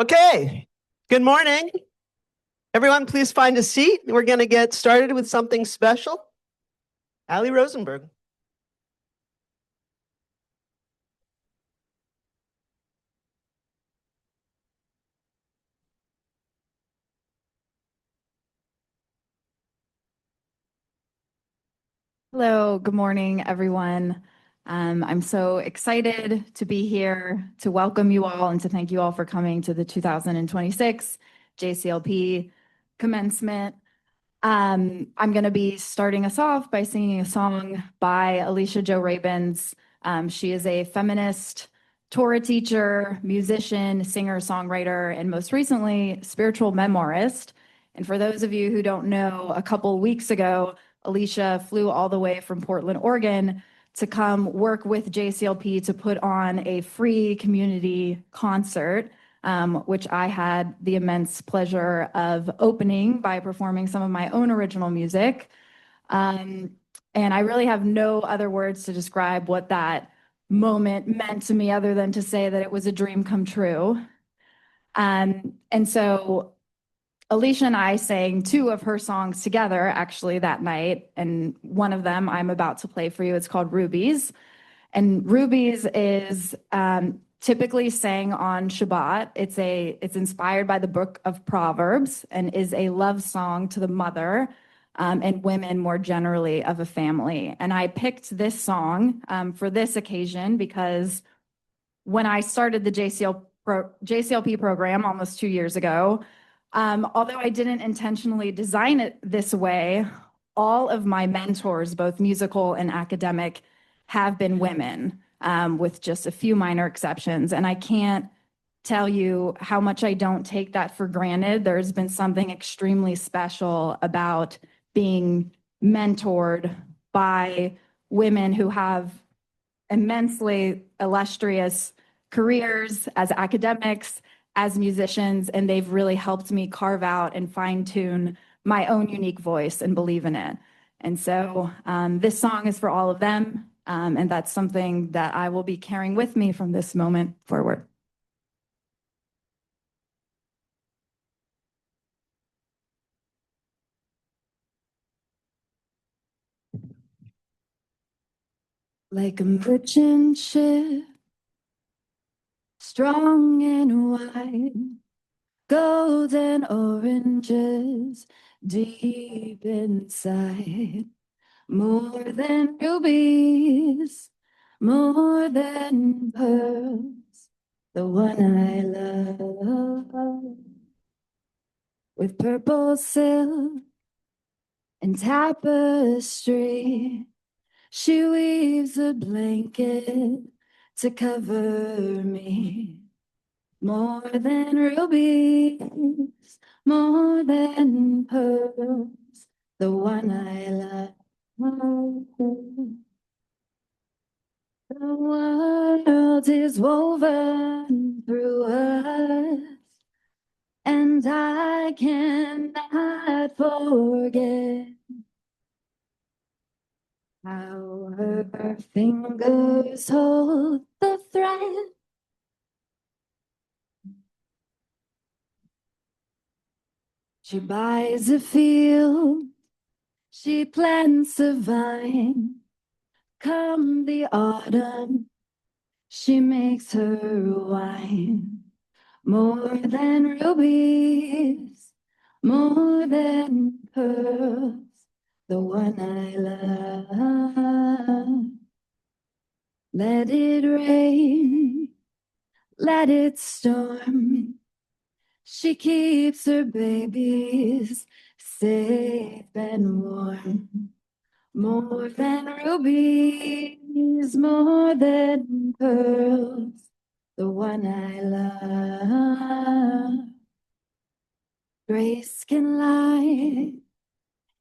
Okay, good morning. Everyone, please find a seat. We're going to get started with something special. Ali Rosenberg. Hello, good morning, everyone. I'm so excited to be here to welcome you all and to thank you all for coming to the 2026 JCLP commencement. I'm going to be starting us off by singing a song by Alicia Jo Rabins. She is a feminist Torah teacher, musician, singer, songwriter, and most recently, spiritual memoirist. And for those of you who don't know, a couple weeks ago, Alicia flew all the way from Portland, Oregon to come work with JCLP to put on a free community concert, which I had the immense pleasure of opening by performing some of my own original music. And I really have no other words to describe what that moment meant to me other than to say that it was a dream come true. And so Alicia and I sang two of her songs together actually that night. And one of them I'm about to play for you. It's called Rubies. And Rubies is typically sang on Shabbat. It's inspired by the book of Proverbs and is a love song to the mother and women more generally of a family. And I picked this song for this occasion because when I started the JCLP program almost 2 years ago, although I didn't intentionally design it this way, all of my mentors, both musical and academic, have been women, with just a few minor exceptions. And I can't tell you how much I don't take that for granted. There's been something extremely special about being mentored by women who have immensely illustrious careers as academics, as musicians, and they've really helped me carve out and fine tune my own unique voice and believe in it. And so this song is for all of them, and that's something that I will be carrying with me from this moment forward. Like a merchant ship, strong and wide, golden oranges deep inside, more than rubies, more than pearls, the one I love, with purple silk and tapestry. She weaves a blanket to cover me. More than rubies, more than pearls, the one I love. The world is woven through us, and I cannot forget how her fingers hold the thread. She buys a field, she plants a vine. Come the autumn, she makes her wine. More than rubies, more than pearls, the one I love. Let it rain, let it storm. She keeps her babies safe and warm. More than rubies, more than pearls, the one I love. Grace can lie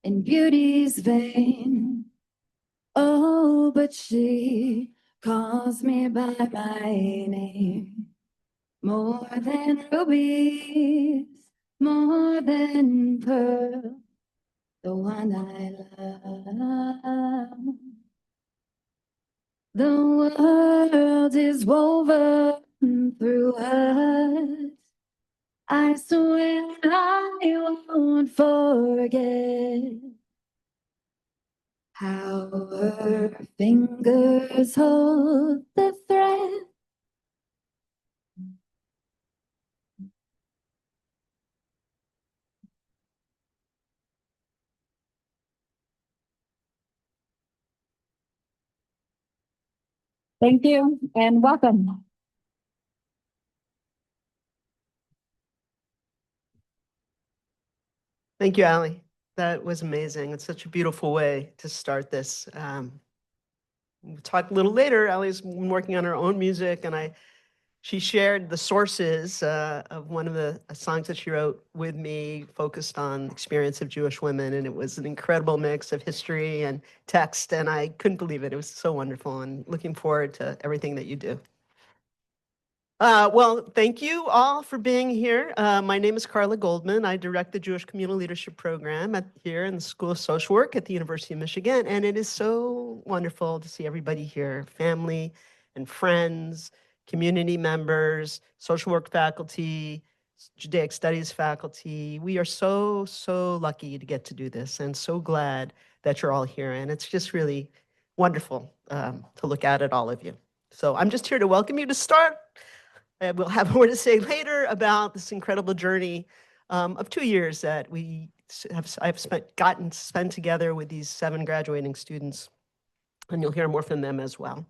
in beauty's vein. Oh, but she calls me by my name. More than rubies, more than pearls, the one I love. The world is woven through us, I swear I won't forget how her fingers hold the thread. Thank you and welcome. Thank you, Allie. That was amazing. It's such a beautiful way to start this. We'll talk a little later. Allie's been working on her own music, and she shared the sources of one of the songs that she wrote with me, focused on experience of Jewish women, and it was an incredible mix of history and text, and I couldn't believe it. It was so wonderful, and looking forward to everything that you do. Well, thank you all for being here. My name is Carla Goldman. I direct the Jewish Communal Leadership Program here in the School of Social Work at the University of Michigan. And it is so wonderful to see everybody here, family and friends, community members, social work faculty, Judaic Studies faculty. We are so, so lucky to get to do this and so glad that you're all here. And it's just really wonderful to look out at all of you. So I'm just here to welcome you to start. We'll have more to say later about this incredible journey of 2 years that I've gotten to spend together with these 7 graduating students, and you'll hear more from them as well.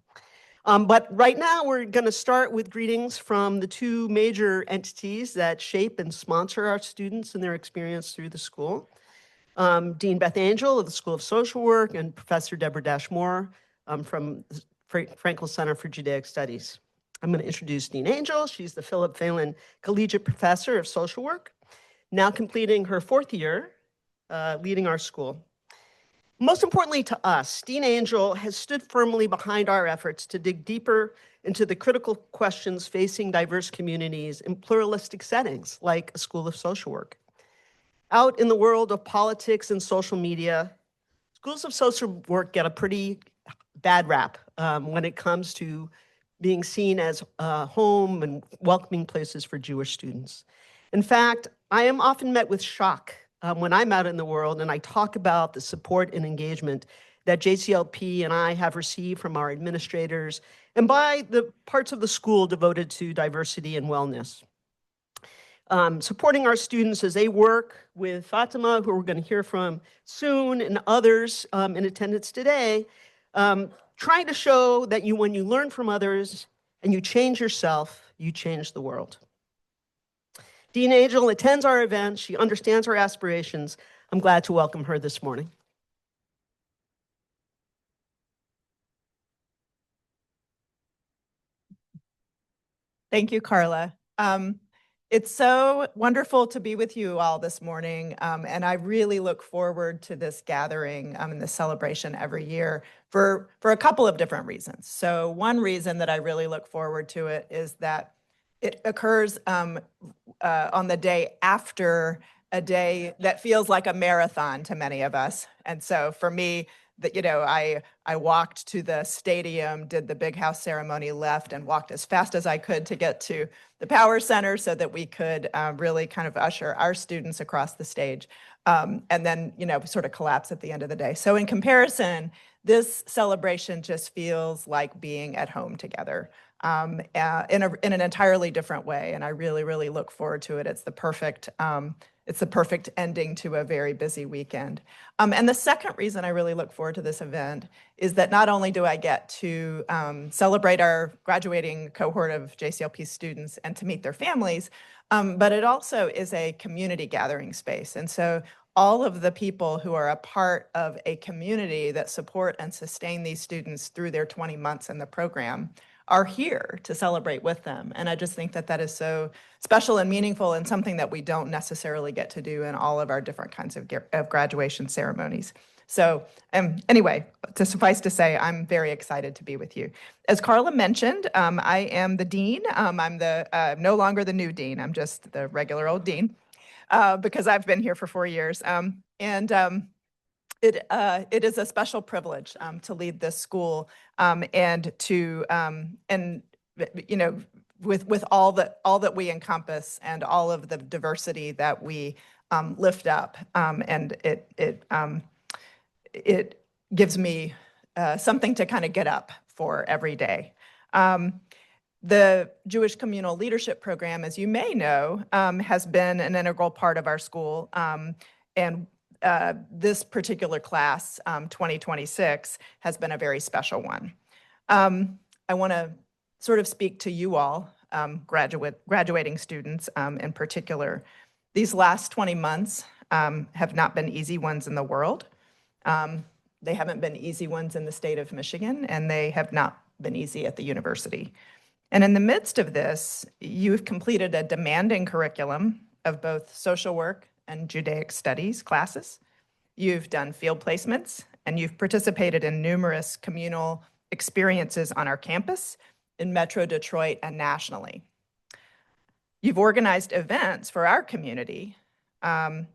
But right now, we're going to start with greetings from the 2 major entities that shape and sponsor our students and their experience through the school. Dean Beth Angel of the School of Social Work and Professor Deborah Dashmore from the Frankel Center for Judaic Studies. I'm going to introduce Dean Angel. She's the Philip Phelan Collegiate Professor of Social Work, now completing her 4th year leading our school. Most importantly to us, Dean Angel has stood firmly behind our efforts to dig deeper into the critical questions facing diverse communities in pluralistic settings, like a School of Social Work. Out in the world of politics and social media, schools of social work get a pretty bad rap when it comes to being seen as home and welcoming places for Jewish students. In fact, I am often met with shock when I'm out in the world and I talk about the support and engagement that JCLP and I have received from our administrators and by the parts of the school devoted to diversity and wellness. Supporting our students as they work with Fatima, who we're going to hear from soon, and others in attendance today, trying to show that when you learn from others and you change yourself, you change the world. Dean Angel attends our events. She understands our aspirations. I'm glad to welcome her this morning. Thank you, Carla. It's so wonderful to be with you all this morning, and I really look forward to this gathering and this celebration every year for a couple of different reasons. So one reason that I really look forward to it is that it occurs on the day after a day that feels like a marathon to many of us. And so for me, I walked to the stadium, did the big house ceremony, left, and walked as fast as I could to get to the Power Center so that we could really kind of usher our students across the stage, and then sort of collapse at the end of the day. So in comparison, this celebration just feels like being at home together in an entirely different way, and I really, really look forward to it. It's the perfect ending to a very busy weekend. And the second reason I really look forward to this event is that not only do I get to celebrate our graduating cohort of JCLP students and to meet their families, but it also is a community gathering space. And so all of the people who are a part of a community that support and sustain these students through their 20 months in the program are here to celebrate with them. And I just think that that is so special and meaningful and something that we don't necessarily get to do in all of our different kinds of graduation ceremonies. So anyway, to suffice to say, I'm very excited to be with you. As Carla mentioned, I am the dean. I'm no longer the new dean. I'm just the regular old dean because I've been here for 4 years. It is a special privilege to lead this school and to with all that we encompass and all of the diversity that we lift up. And it gives me something to kind of get up for every day. The Jewish Communal Leadership Program, as you may know, has been an integral part of our school. And this particular class, 2026, has been a very special one. I want to sort of speak to you all, graduating students in particular. These last 20 months have not been easy ones in the world. They haven't been easy ones in the state of Michigan, and they have not been easy at the university. And in the midst of this, you've completed a demanding curriculum of both social work and Judaic studies classes. You've done field placements, and you've participated in numerous communal experiences on our campus, in Metro Detroit, and nationally. You've organized events for our community,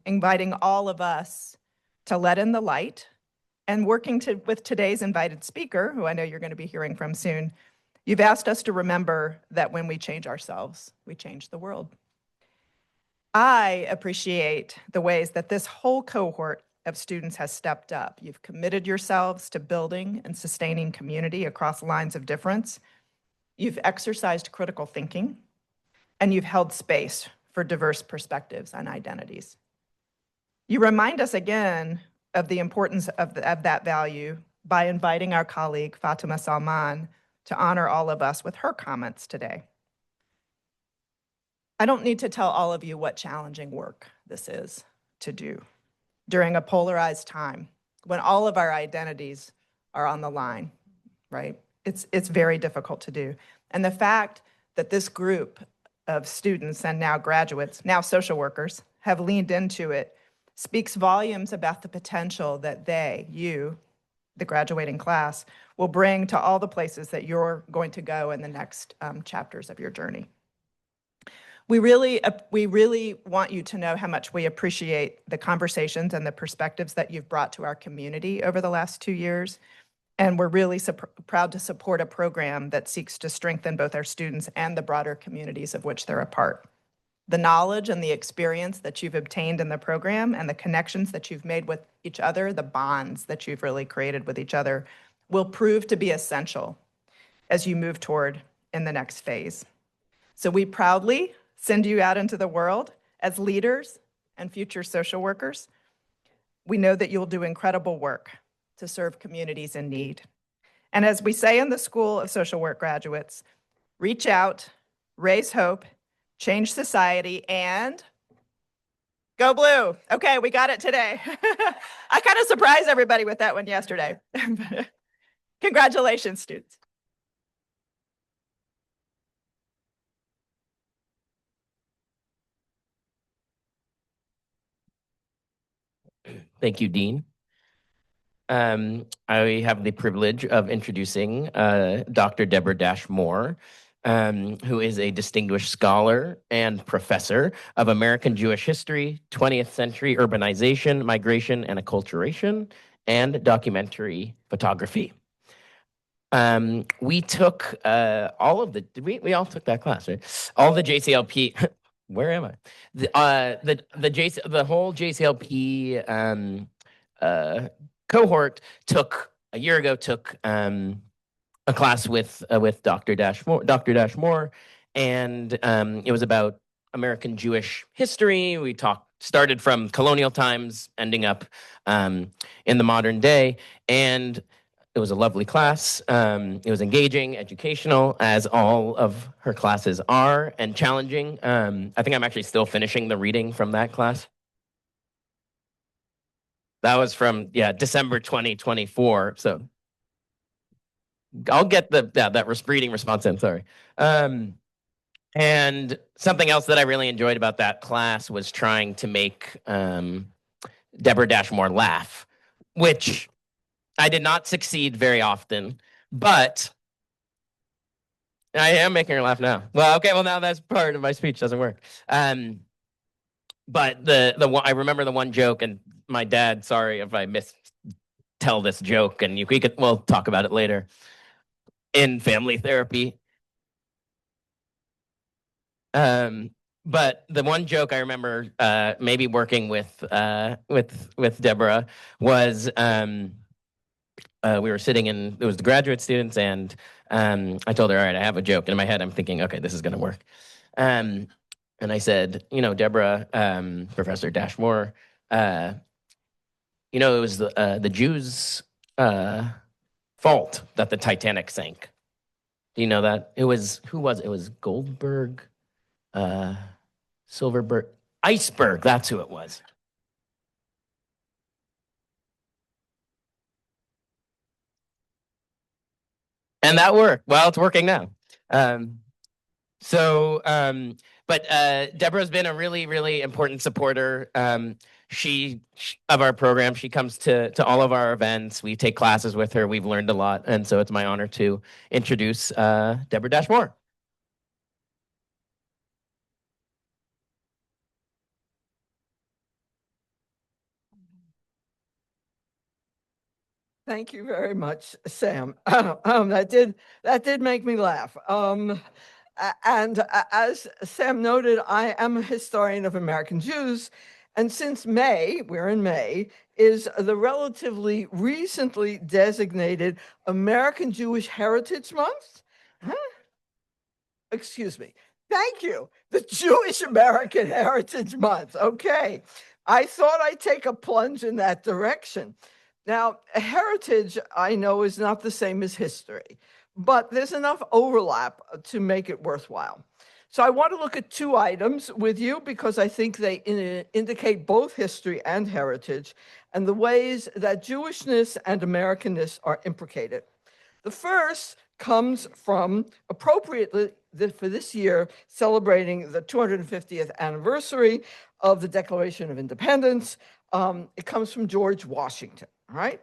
inviting all of us to let in the light, and working with today's invited speaker, who I know you're going to be hearing from soon. You've asked us to remember that when we change ourselves, we change the world. I appreciate the ways that this whole cohort of students has stepped up. You've committed yourselves to building and sustaining community across lines of difference. You've exercised critical thinking, and you've held space for diverse perspectives and identities. You remind us again of the importance of that value by inviting our colleague, Fatima Salman, to honor all of us with her comments today. I don't need to tell all of you what challenging work this is to do during a polarized time when all of our identities are on the line, right? It's very difficult to do. And the fact that this group of students and now graduates, now social workers, have leaned into it speaks volumes about the potential that you, the graduating class, will bring to all the places that you're going to go in the next chapters of your journey. We really want you to know how much we appreciate the conversations and the perspectives that you've brought to our community over the last 2 years. And we're really proud to support a program that seeks to strengthen both our students and the broader communities of which they're a part. The knowledge and the experience that you've obtained in the program and the connections that you've made with each other, the bonds that you've really created with each other, will prove to be essential as you move toward in the next phase. So we proudly send you out into the world as leaders and future social workers. We know that you'll do incredible work to serve communities in need. And as we say in the School of Social Work graduates, reach out, raise hope, change society, and go blue. Okay, we got it today. I kind of surprised everybody with that one yesterday. Congratulations, students. Thank you, Dean. I have the privilege of introducing Dr. Deborah Dash Moore, who is a distinguished scholar and professor of American Jewish history, 20th century urbanization, migration, and acculturation, and documentary photography. We took all of the, we all took that class, right? All the JCLP, where am I? The whole JCLP cohort a year ago took a class with Dr. Dash Moore, and it was about American Jewish history. We started from colonial times, ending up in the modern day, and it was a lovely class. It was engaging, educational, as all of her classes are, and challenging. I think I'm actually still finishing the reading from that class. That was from, December 2024. So I'll get that reading response in, sorry. And something else that I really enjoyed about that class was trying to make Deborah Dash Moore laugh, which I did not succeed very often, but I am making her laugh now. Well, okay, now that's part of my speech doesn't work. But I remember the one joke, and my dad, sorry if I tell this joke, and we'll talk about it later in family therapy. But the one joke I remember maybe working with Deborah was we were sitting in, it was the graduate students, and I told her, all right, I have a joke. And in my head, I'm thinking, okay, this is going to work. And I said, Deborah, Professor Dashmore, it was the Jews' fault that the Titanic sank. Do you know that? Who was it? It was Goldberg, Silverberg, Iceberg. That's who it was. And that worked. Well, it's working now. But Deborah's been a really, really important supporter. She of our program. She comes to all of our events. We take classes with her. We've learned a lot, and so it's my honor to introduce Deborah Dashmore. Thank you very much, Sam. That did make me laugh. And as Sam noted, I am a historian of American Jews, and since May, we're in May, is the relatively recently designated American Jewish Heritage Month. Huh? Excuse me. Thank you. The Jewish American Heritage Month. Okay. I thought I'd take a plunge in that direction. Now, heritage, I know, is not the same as history, but there's enough overlap to make it worthwhile. So I want to look at two items with you because I think they indicate both history and heritage and the ways that Jewishness and Americanness are implicated. The first comes from, appropriately for this year, celebrating the 250th anniversary of the Declaration of Independence. It comes from George Washington, right?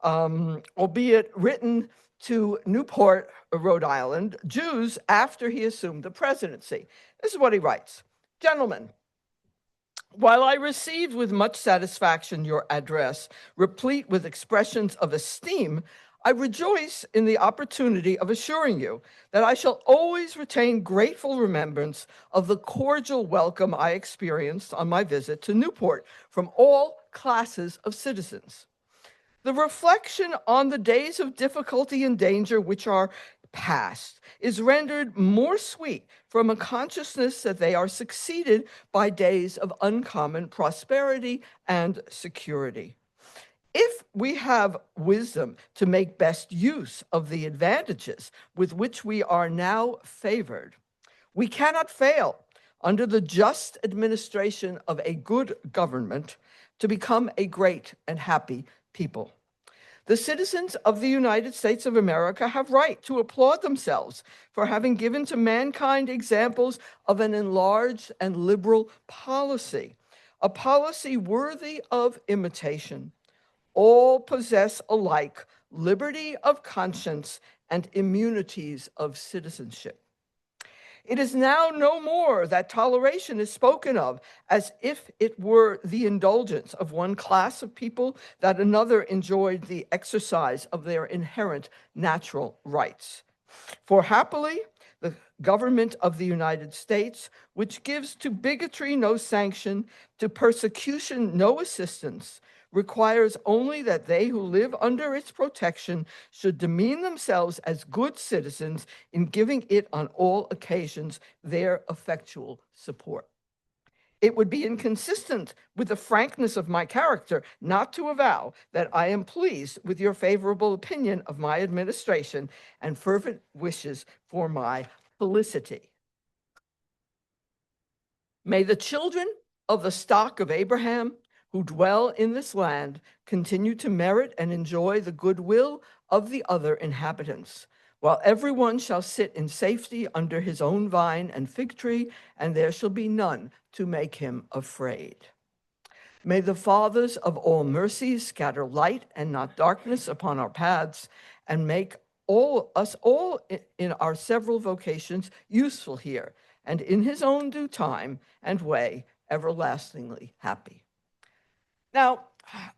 Albeit written to Newport, Rhode Island, Jews after he assumed the presidency. This is what he writes. Gentlemen, while I received with much satisfaction your address, replete with expressions of esteem, I rejoice in the opportunity of assuring you that I shall always retain grateful remembrance of the cordial welcome I experienced on my visit to Newport from all classes of citizens. The reflection on the days of difficulty and danger which are past is rendered more sweet from a consciousness that they are succeeded by days of uncommon prosperity and security. If we have wisdom to make best use of the advantages with which we are now favored, we cannot fail, under the just administration of a good government, to become a great and happy people. The citizens of the United States of America have right to applaud themselves for having given to mankind examples of an enlarged and liberal policy, a policy worthy of imitation. All possess alike liberty of conscience and immunities of citizenship. It is now no more that toleration is spoken of as if it were the indulgence of one class of people that another enjoyed the exercise of their inherent natural rights. For happily, the government of the United States, which gives to bigotry no sanction, to persecution no assistance, requires only that they who live under its protection should demean themselves as good citizens in giving it on all occasions their effectual support. It would be inconsistent with the frankness of my character not to avow that I am pleased with your favorable opinion of my administration and fervent wishes for my felicity. May the children of the stock of Abraham who dwell in this land continue to merit and enjoy the goodwill of the other inhabitants, while everyone shall sit in safety under his own vine and fig tree, and there shall be none to make him afraid. May the fathers of all mercies scatter light and not darkness upon our paths, and make us all in our several vocations useful here, and in his own due time and way everlastingly happy. Now,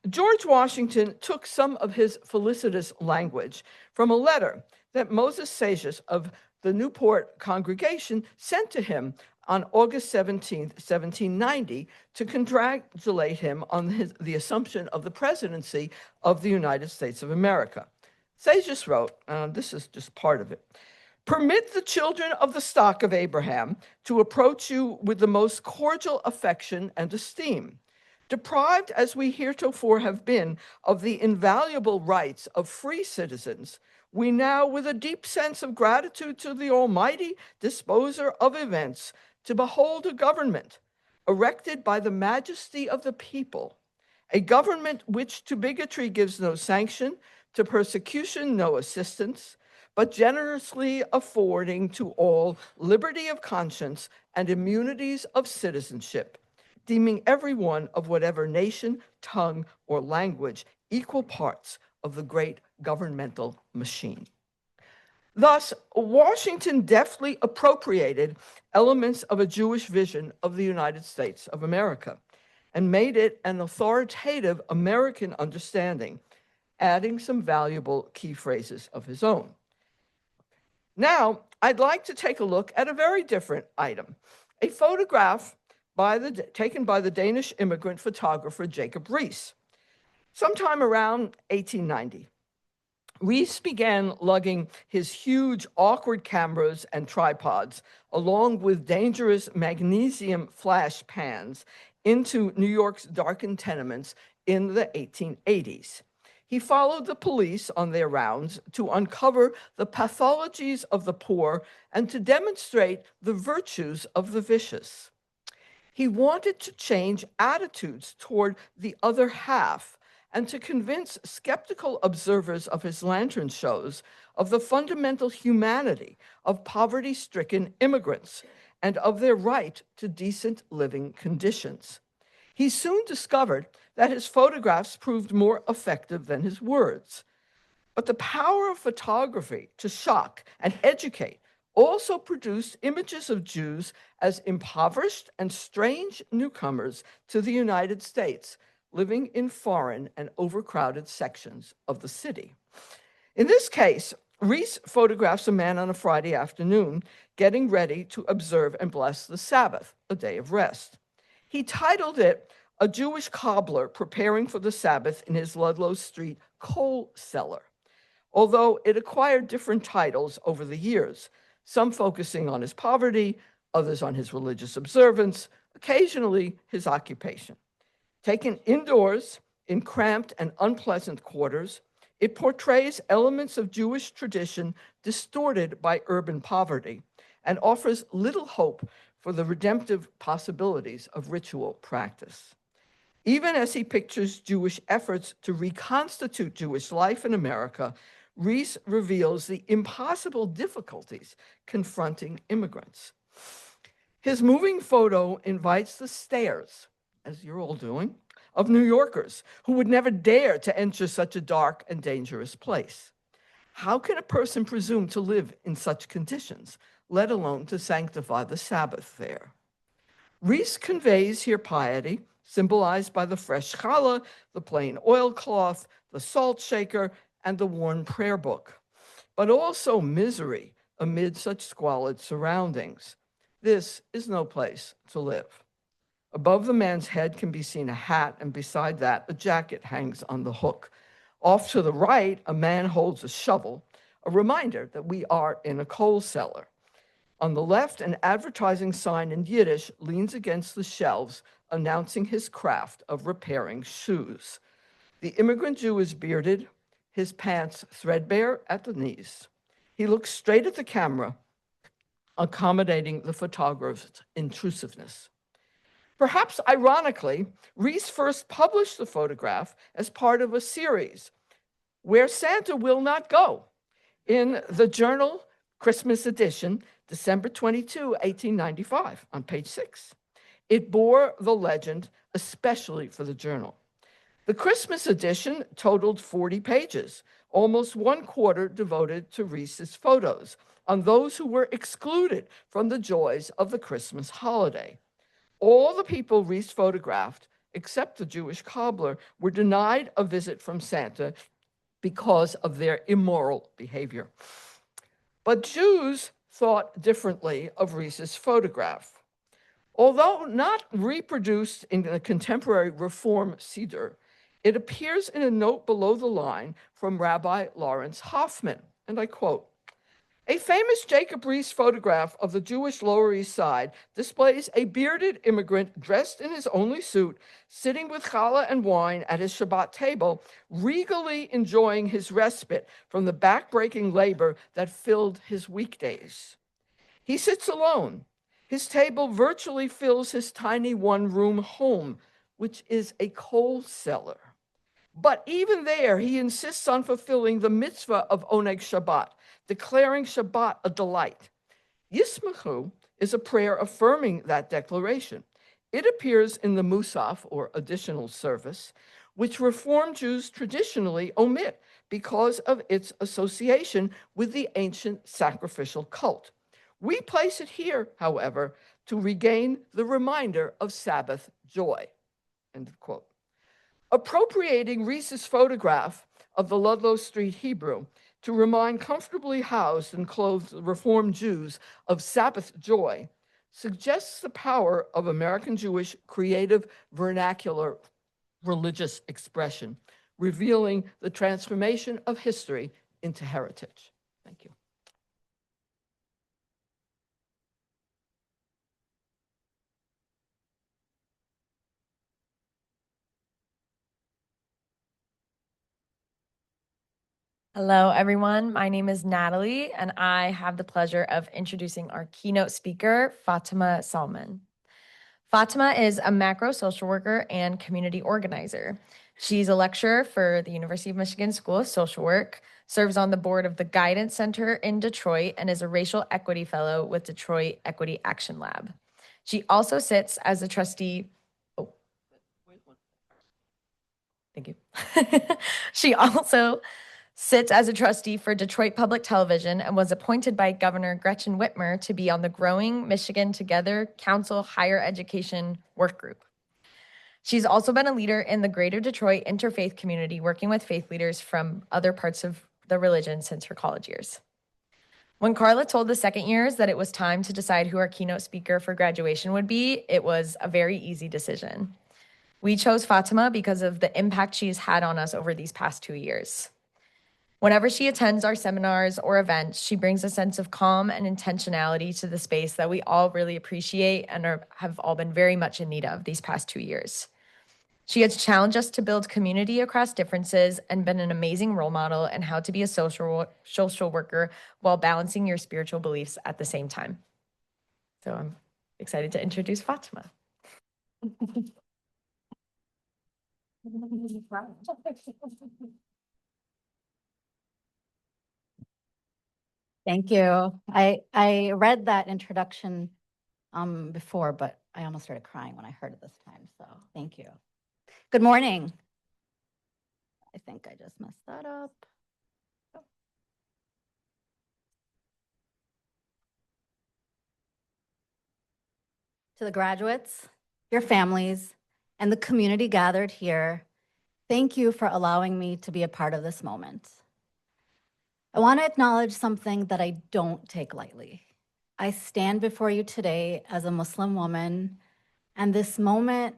George Washington took some of his felicitous language from a letter that Moses Sages of the Newport congregation sent to him on August 17th, 1790, to congratulate him on the assumption of the presidency of the United States of America. Sejus wrote, this is just part of it, "Permit the children of the stock of Abraham to approach you with the most cordial affection and esteem. Deprived as we heretofore have been of the invaluable rights of free citizens, we now, with a deep sense of gratitude to the Almighty Disposer of events, to behold a government erected by the majesty of the people, a government which to bigotry gives no sanction, to persecution no assistance, but generously affording to all liberty of conscience and immunities of citizenship, deeming everyone of whatever nation, tongue, or language equal parts of the great governmental machine." Thus, Washington deftly appropriated elements of a Jewish vision of the United States of America and made it an authoritative American understanding, adding some valuable key phrases of his own. Now, I'd like to take a look at a very different item, a photograph taken by the Danish immigrant photographer Jacob Riis, sometime around 1890. Riis began lugging his huge, awkward cameras and tripods, along with dangerous magnesium flash pans, into New York's darkened tenements in the 1880s. He followed the police on their rounds to uncover the pathologies of the poor and to demonstrate the virtues of the vicious. He wanted to change attitudes toward the other half and to convince skeptical observers of his lantern shows of the fundamental humanity of poverty-stricken immigrants and of their right to decent living conditions. He soon discovered that his photographs proved more effective than his words. But the power of photography to shock and educate also produced images of Jews as impoverished and strange newcomers to the United States, living in foreign and overcrowded sections of the city. In this case, Riis photographs a man on a Friday afternoon getting ready to observe and bless the Sabbath, a day of rest. He titled it "A Jewish Cobbler Preparing for the Sabbath in His Ludlow Street Coal Cellar," although it acquired different titles over the years, some focusing on his poverty, others on his religious observance, occasionally his occupation. Taken indoors in cramped and unpleasant quarters, it portrays elements of Jewish tradition distorted by urban poverty and offers little hope for the redemptive possibilities of ritual practice. Even as he pictures Jewish efforts to reconstitute Jewish life in America, Riis reveals the impossible difficulties confronting immigrants. His moving photo invites the stares, as you're all doing, of New Yorkers who would never dare to enter such a dark and dangerous place. How can a person presume to live in such conditions, let alone to sanctify the Sabbath there? Riis conveys here piety, symbolized by the fresh challah, the plain oilcloth, the salt shaker, and the worn prayer book, but also misery amid such squalid surroundings. This is no place to live. Above the man's head can be seen a hat, and beside that, a jacket hangs on the hook. Off to the right, a man holds a shovel, a reminder that we are in a coal cellar. On the left, an advertising sign in Yiddish leans against the shelves, announcing his craft of repairing shoes. The immigrant Jew is bearded, his pants threadbare at the knees. He looks straight at the camera, accommodating the photographer's intrusiveness. Perhaps ironically, Riis first published the photograph as part of a series, Where Santa Will Not Go, in the journal Christmas edition, December 22, 1895, on page 6. It bore the legend especially for the journal. The Christmas edition totaled 40 pages, almost one quarter devoted to Riis's photos on those who were excluded from the joys of the Christmas holiday. All the people Riis photographed, except the Jewish cobbler, were denied a visit from Santa because of their immoral behavior. But Jews thought differently of Riis's photograph. Although not reproduced in the contemporary Reform Siddur, it appears in a note below the line from Rabbi Lawrence Hoffman, and I quote, "A famous Jacob Riis photograph of the Jewish Lower East Side displays a bearded immigrant dressed in his only suit, sitting with challah and wine at his Shabbat table, regally enjoying his respite from the backbreaking labor that filled his weekdays. He sits alone. His table virtually fills his tiny one-room home, which is a coal cellar. But even there, he insists on fulfilling the mitzvah of Oneg Shabbat, declaring Shabbat a delight. Yismachu is a prayer affirming that declaration. It appears in the Musaf, or additional service, which Reform Jews traditionally omit because of its association with the ancient sacrificial cult. We place it here, however, to regain the reminder of Sabbath joy." End of quote. Appropriating Riis's photograph of the Ludlow Street Hebrew to remind comfortably housed and clothed Reformed Jews of Sabbath joy suggests the power of American Jewish creative vernacular religious expression, revealing the transformation of history into heritage. Thank you. Hello, everyone. My name is Natalie, and I have the pleasure of introducing our keynote speaker, Fatima Salman. Fatima is a macro social worker and community organizer. She's a lecturer for the University of Michigan School of Social Work, serves on the board of the Guidance Center in Detroit, and is a racial equity fellow with Detroit Equity Action Lab. She also sits as a trustee. Oh, thank you. She also sits as a trustee for Detroit Public Television and was appointed by Governor Gretchen Whitmer to be on the growing Michigan Together Council Higher Education Work Group. She's also been a leader in the greater Detroit interfaith community, working with faith leaders from other parts of the religion since her college years. When Carla told the second years that it was time to decide who our keynote speaker for graduation would be, it was a very easy decision. We chose Fatima because of the impact she's had on us over these past 2 years. Whenever she attends our seminars or events, she brings a sense of calm and intentionality to the space that we all really appreciate and have all been very much in need of these past 2 years. She has challenged us to build community across differences and been an amazing role model in how to be a social worker while balancing your spiritual beliefs at the same time. So I'm excited to introduce Fatima. Thank you. I read that introduction before, but I almost started crying when I heard it this time. So thank you. Good morning. I think I just messed that up. To the graduates, your families, and the community gathered here, thank you for allowing me to be a part of this moment. I want to acknowledge something that I don't take lightly. I stand before you today as a Muslim woman, and this moment,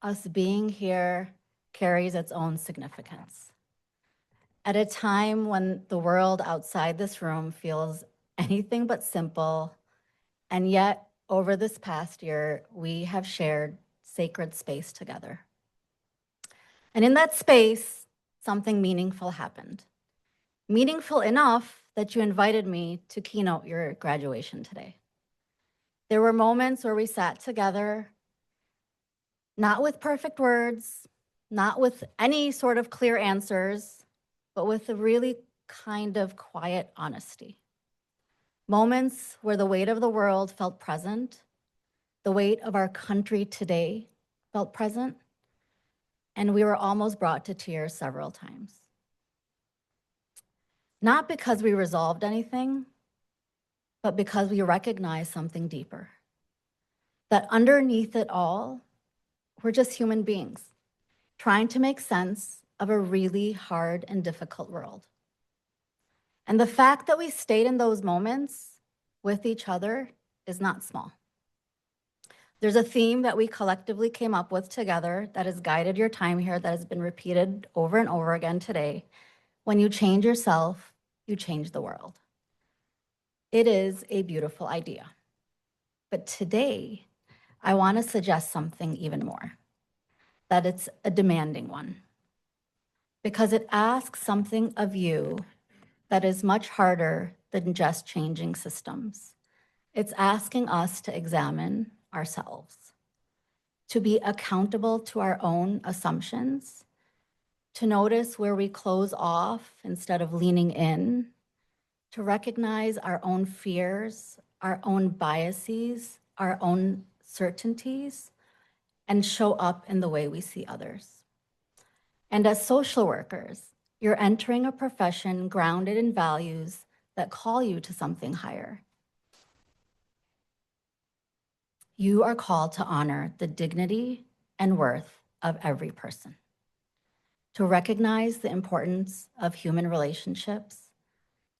us being here, carries its own significance. At a time when the world outside this room feels anything but simple, and yet over this past year, we have shared sacred space together. And in that space, something meaningful happened. Meaningful enough that you invited me to keynote your graduation today. There were moments where we sat together, not with perfect words, not with any sort of clear answers, but with a really kind of quiet honesty. Moments where the weight of the world felt present, the weight of our country today felt present, and we were almost brought to tears several times. Not because we resolved anything, but because we recognized something deeper. That underneath it all, we're just human beings trying to make sense of a really hard and difficult world. And the fact that we stayed in those moments with each other is not small. There's a theme that we collectively came up with together that has guided your time here, that has been repeated over and over again today. When you change yourself, you change the world. It is a beautiful idea. But today, I want to suggest something even more, that it's a demanding one, because it asks something of you that is much harder than just changing systems. It's asking us to examine ourselves, to be accountable to our own assumptions, to notice where we close off instead of leaning in, to recognize our own fears, our own biases, our own certainties, and show up in the way we see others. And as social workers, you're entering a profession grounded in values that call you to something higher. You are called to honor the dignity and worth of every person, to recognize the importance of human relationships,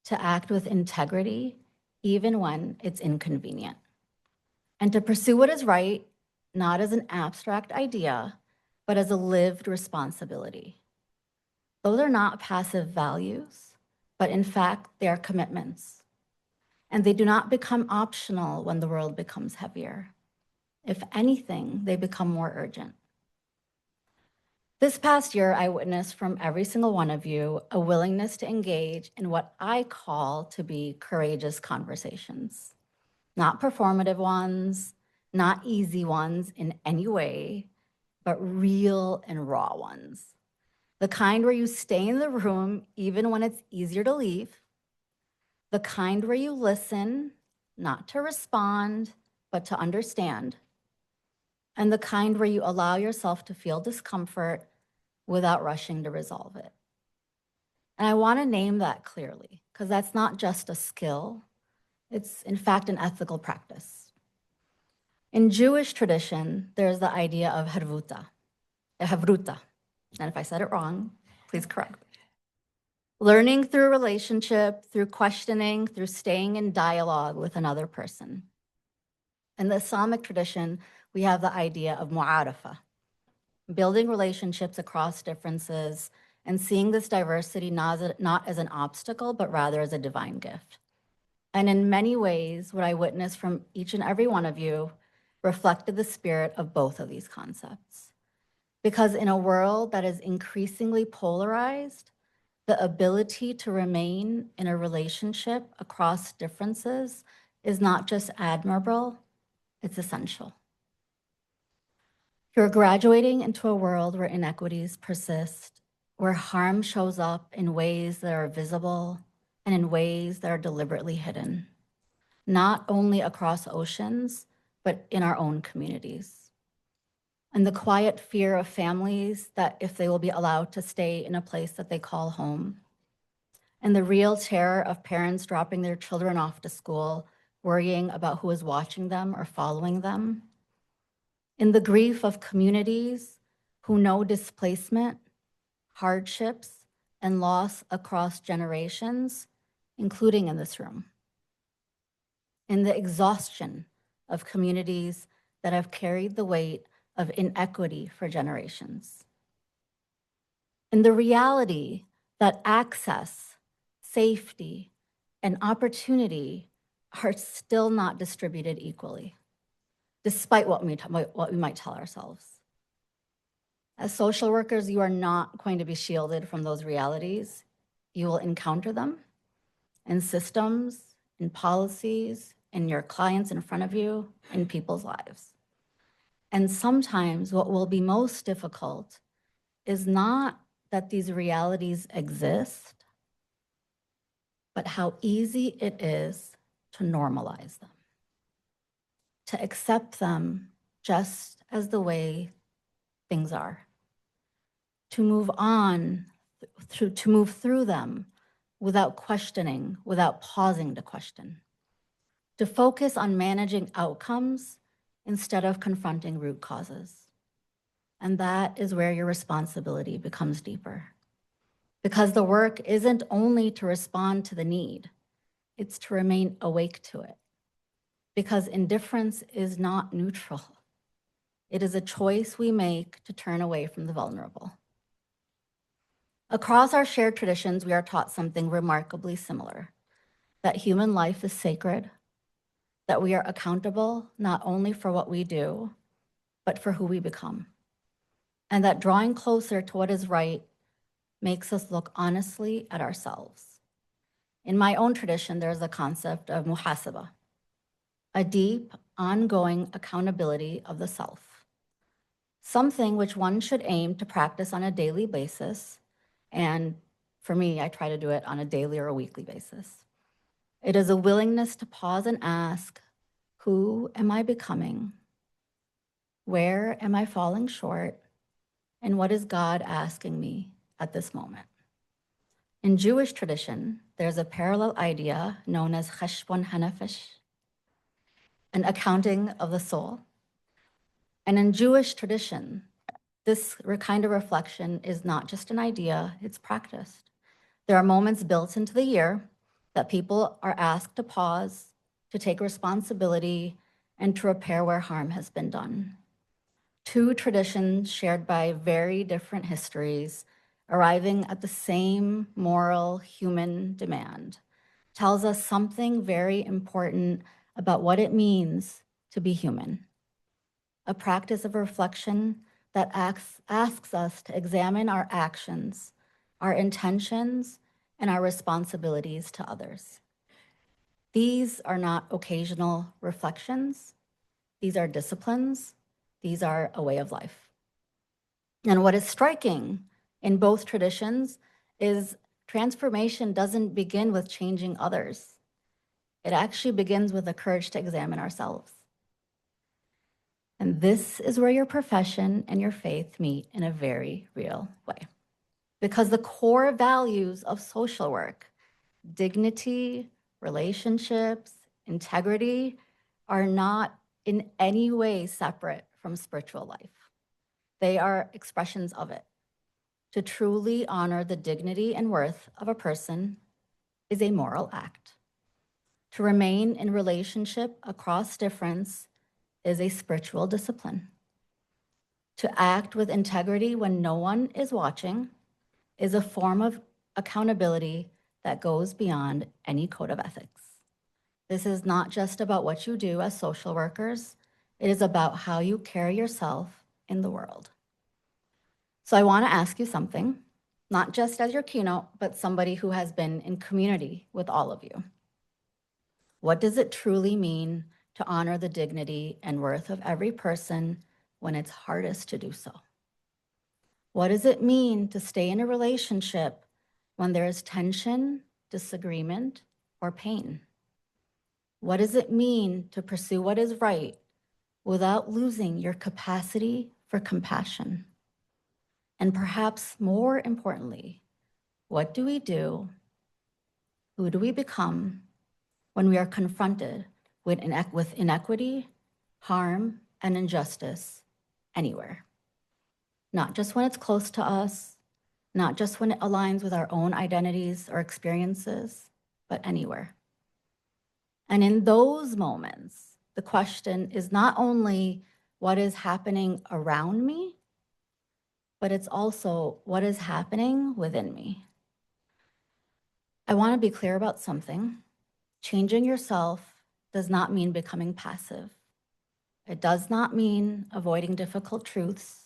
to act with integrity, even when it's inconvenient, and to pursue what is right, not as an abstract idea, but as a lived responsibility. Those are not passive values, but in fact, they are commitments. And they do not become optional when the world becomes heavier. If anything, they become more urgent. This past year, I witnessed from every single one of you a willingness to engage in what I call to be courageous conversations. Not performative ones, not easy ones in any way, but real and raw ones. The kind where you stay in the room even when it's easier to leave. The kind where you listen, not to respond, but to understand. And the kind where you allow yourself to feel discomfort without rushing to resolve it. And I want to name that clearly, because that's not just a skill. It's in fact an ethical practice. In Jewish tradition, there's the idea of havruta. And if I said it wrong, please correct me. Learning through relationship, through questioning, through staying in dialogue with another person. In the Islamic tradition, we have the idea of mu'arafa, building relationships across differences and seeing this diversity not as an obstacle, but rather as a divine gift. And in many ways, what I witnessed from each and every one of you reflected the spirit of both of these concepts. Because in a world that is increasingly polarized, the ability to remain in a relationship across differences is not just admirable, it's essential. You're graduating into a world where inequities persist, where harm shows up in ways that are visible and in ways that are deliberately hidden, not only across oceans, but in our own communities. And the quiet fear of families that if they will be allowed to stay in a place that they call home, and the real terror of parents dropping their children off to school, worrying about who is watching them or following them. In the grief of communities who know displacement, hardships, and loss across generations, including in this room. In the exhaustion of communities that have carried the weight of inequity for generations. In the reality that access, safety, and opportunity are still not distributed equally, despite what we might tell ourselves. As social workers, you are not going to be shielded from those realities. You will encounter them in systems, in policies, in your clients in front of you, in people's lives. And sometimes what will be most difficult is not that these realities exist, but how easy it is to normalize them, to accept them just as the way things are, to move on, to move through them without questioning, without pausing to question, to focus on managing outcomes instead of confronting root causes. And that is where your responsibility becomes deeper. Because the work isn't only to respond to the need, it's to remain awake to it. Because indifference is not neutral, It is a choice we make to turn away from the vulnerable. Across our shared traditions, we are taught something remarkably similar, that human life is sacred, that we are accountable not only for what we do, but for who we become, and that drawing closer to what is right makes us look honestly at ourselves. In my own tradition, there's a concept of muhasaba, a deep, ongoing accountability of the self, something which one should aim to practice on a daily basis. And for me, I try to do it on a daily or a weekly basis. It is a willingness to pause and ask, who am I becoming? Where am I falling short? And what is God asking me at this moment? In Jewish tradition, there's a parallel idea known as cheshbon hanefesh, an accounting of the soul. And in Jewish tradition, this kind of reflection is not just an idea, it's practiced. There are moments built into the year that people are asked to pause, to take responsibility, and to repair where harm has been done. Two traditions shared by very different histories, arriving at the same moral human demand, tells us something very important about what it means to be human. A practice of reflection that asks us to examine our actions, our intentions, and our responsibilities to others. These are not occasional reflections. These are disciplines. These are a way of life. And what is striking in both traditions is transformation doesn't begin with changing others. It actually begins with the courage to examine ourselves. And this is where your profession and your faith meet in a very real way. Because the core values of social work, dignity, relationships, integrity, are not in any way separate from spiritual life. They are expressions of it. To truly honor the dignity and worth of a person is a moral act. To remain in relationship across difference is a spiritual discipline. To act with integrity when no one is watching is a form of accountability that goes beyond any code of ethics. This is not just about what you do as social workers, it is about how you carry yourself in the world. So I want to ask you something, not just as your keynote, but somebody who has been in community with all of you. What does it truly mean to honor the dignity and worth of every person when it's hardest to do so? What does it mean to stay in a relationship when there is tension, disagreement, or pain? What does it mean to pursue what is right without losing your capacity for compassion? And perhaps more importantly, what do we do? Who do we become when we are confronted with inequity, harm, and injustice anywhere? Not just when it's close to us, not just when it aligns with our own identities or experiences, but anywhere. And in those moments, the question is not only what is happening around me, but it's also what is happening within me. I want to be clear about something. Changing yourself does not mean becoming passive. It does not mean avoiding difficult truths.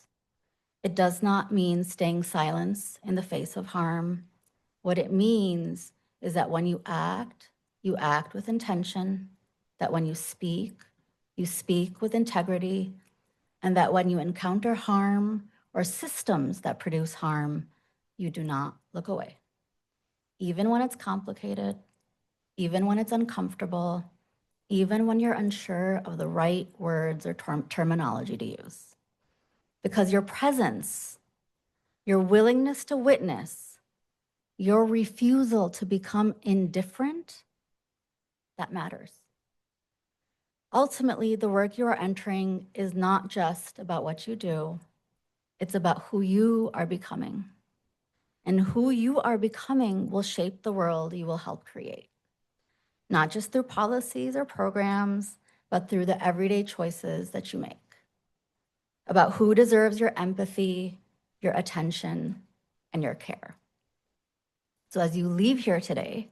It does not mean staying silent in the face of harm. What it means is that when you act with intention, that when you speak with integrity, and that when you encounter harm or systems that produce harm, you do not look away. Even when it's complicated, even when it's uncomfortable, even when you're unsure of the right words or terminology to use. Because your presence, your willingness to witness, your refusal to become indifferent, that matters. Ultimately, the work you are entering is not just about what you do, it's about who you are becoming. And who you are becoming will shape the world you will help create. Not just through policies or programs, but through the everyday choices that you make. about who deserves your empathy, your attention, and your care. So as you leave here today,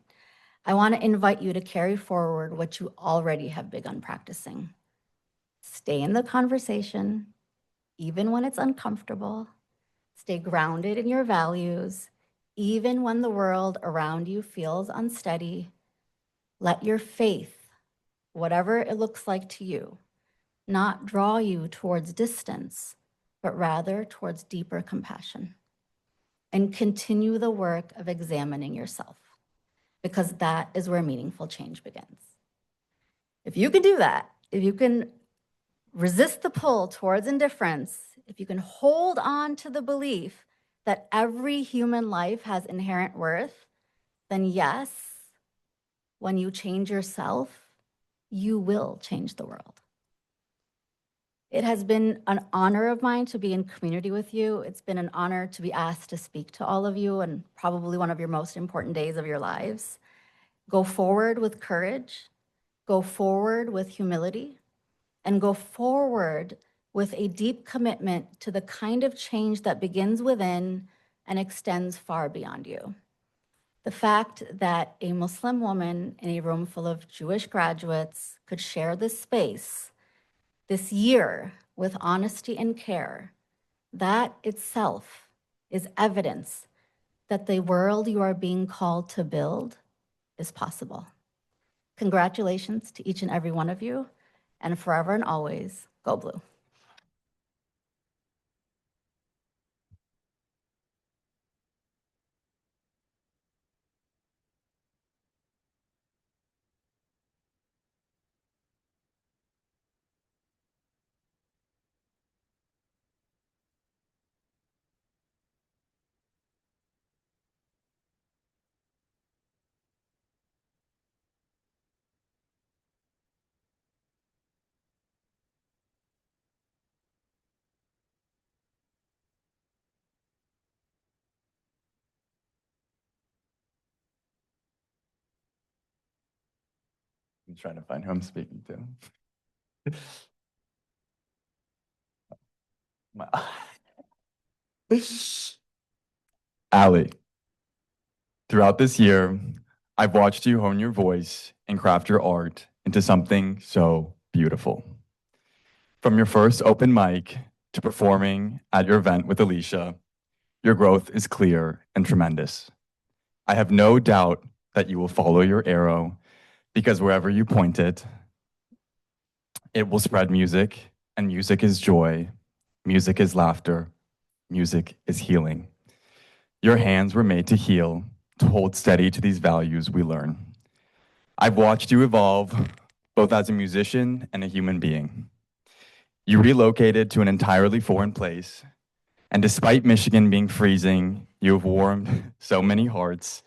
I want to invite you to carry forward what you already have begun practicing. Stay in the conversation, even when it's uncomfortable. Stay grounded in your values, even when the world around you feels unsteady. Let your faith, whatever it looks like to you, not draw you towards distance, but rather towards deeper compassion. And continue the work of examining yourself, because that is where meaningful change begins. If you can do that, if you can resist the pull towards indifference, if you can hold on to the belief that every human life has inherent worth, then yes, when you change yourself, you will change the world. It has been an honor of mine to be in community with you. It's been an honor to be asked to speak to all of you, and probably one of your most important days of your lives. Go forward with courage, go forward with humility, and go forward with a deep commitment to the kind of change that begins within and extends far beyond you. The fact that a Muslim woman in a room full of Jewish graduates could share this space this year with honesty and care, that itself is evidence that the world you are being called to build is possible. Congratulations to each and every one of you, and forever and always, go blue. I'm trying to find who I'm speaking to. Allie, throughout this year, I've watched you hone your voice and craft your art into something so beautiful. From your first open mic to performing at your event with Alicia, your growth is clear and tremendous. I have no doubt that you will follow your arrow, because wherever you point it, it will spread music, and music is joy, music is laughter, music is healing. Your hands were made to heal, to hold steady to these values we learn. I've watched you evolve, both as a musician and a human being. You relocated to an entirely foreign place, and despite Michigan being freezing, you have warmed so many hearts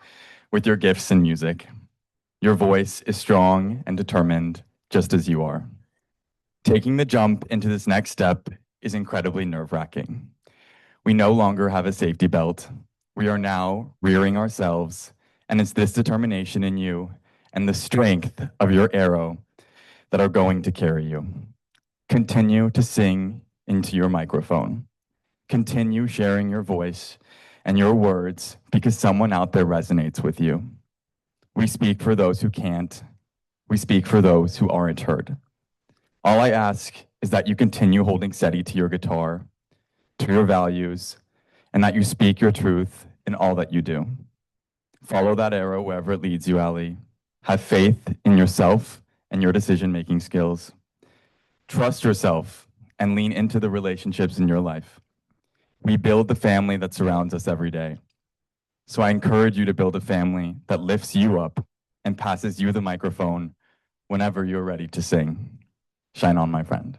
with your gifts in music. Your voice is strong and determined, just as you are. Taking the jump into this next step is incredibly nerve-wracking. We no longer have a safety belt. We are now rearing ourselves, and it's this determination in you and the strength of your arrow that are going to carry you. Continue to sing into your microphone. Continue sharing your voice and your words, because someone out there resonates with you. We speak for those who can't. We speak for those who aren't heard. All I ask is that you continue holding steady to your guitar, to your values, and that you speak your truth in all that you do. Follow that arrow wherever it leads you, Allie. Have faith in yourself and your decision-making skills. Trust yourself and lean into the relationships in your life. We build the family that surrounds us every day. So I encourage you to build a family that lifts you up and passes you the microphone whenever you're ready to sing. Shine on, my friend.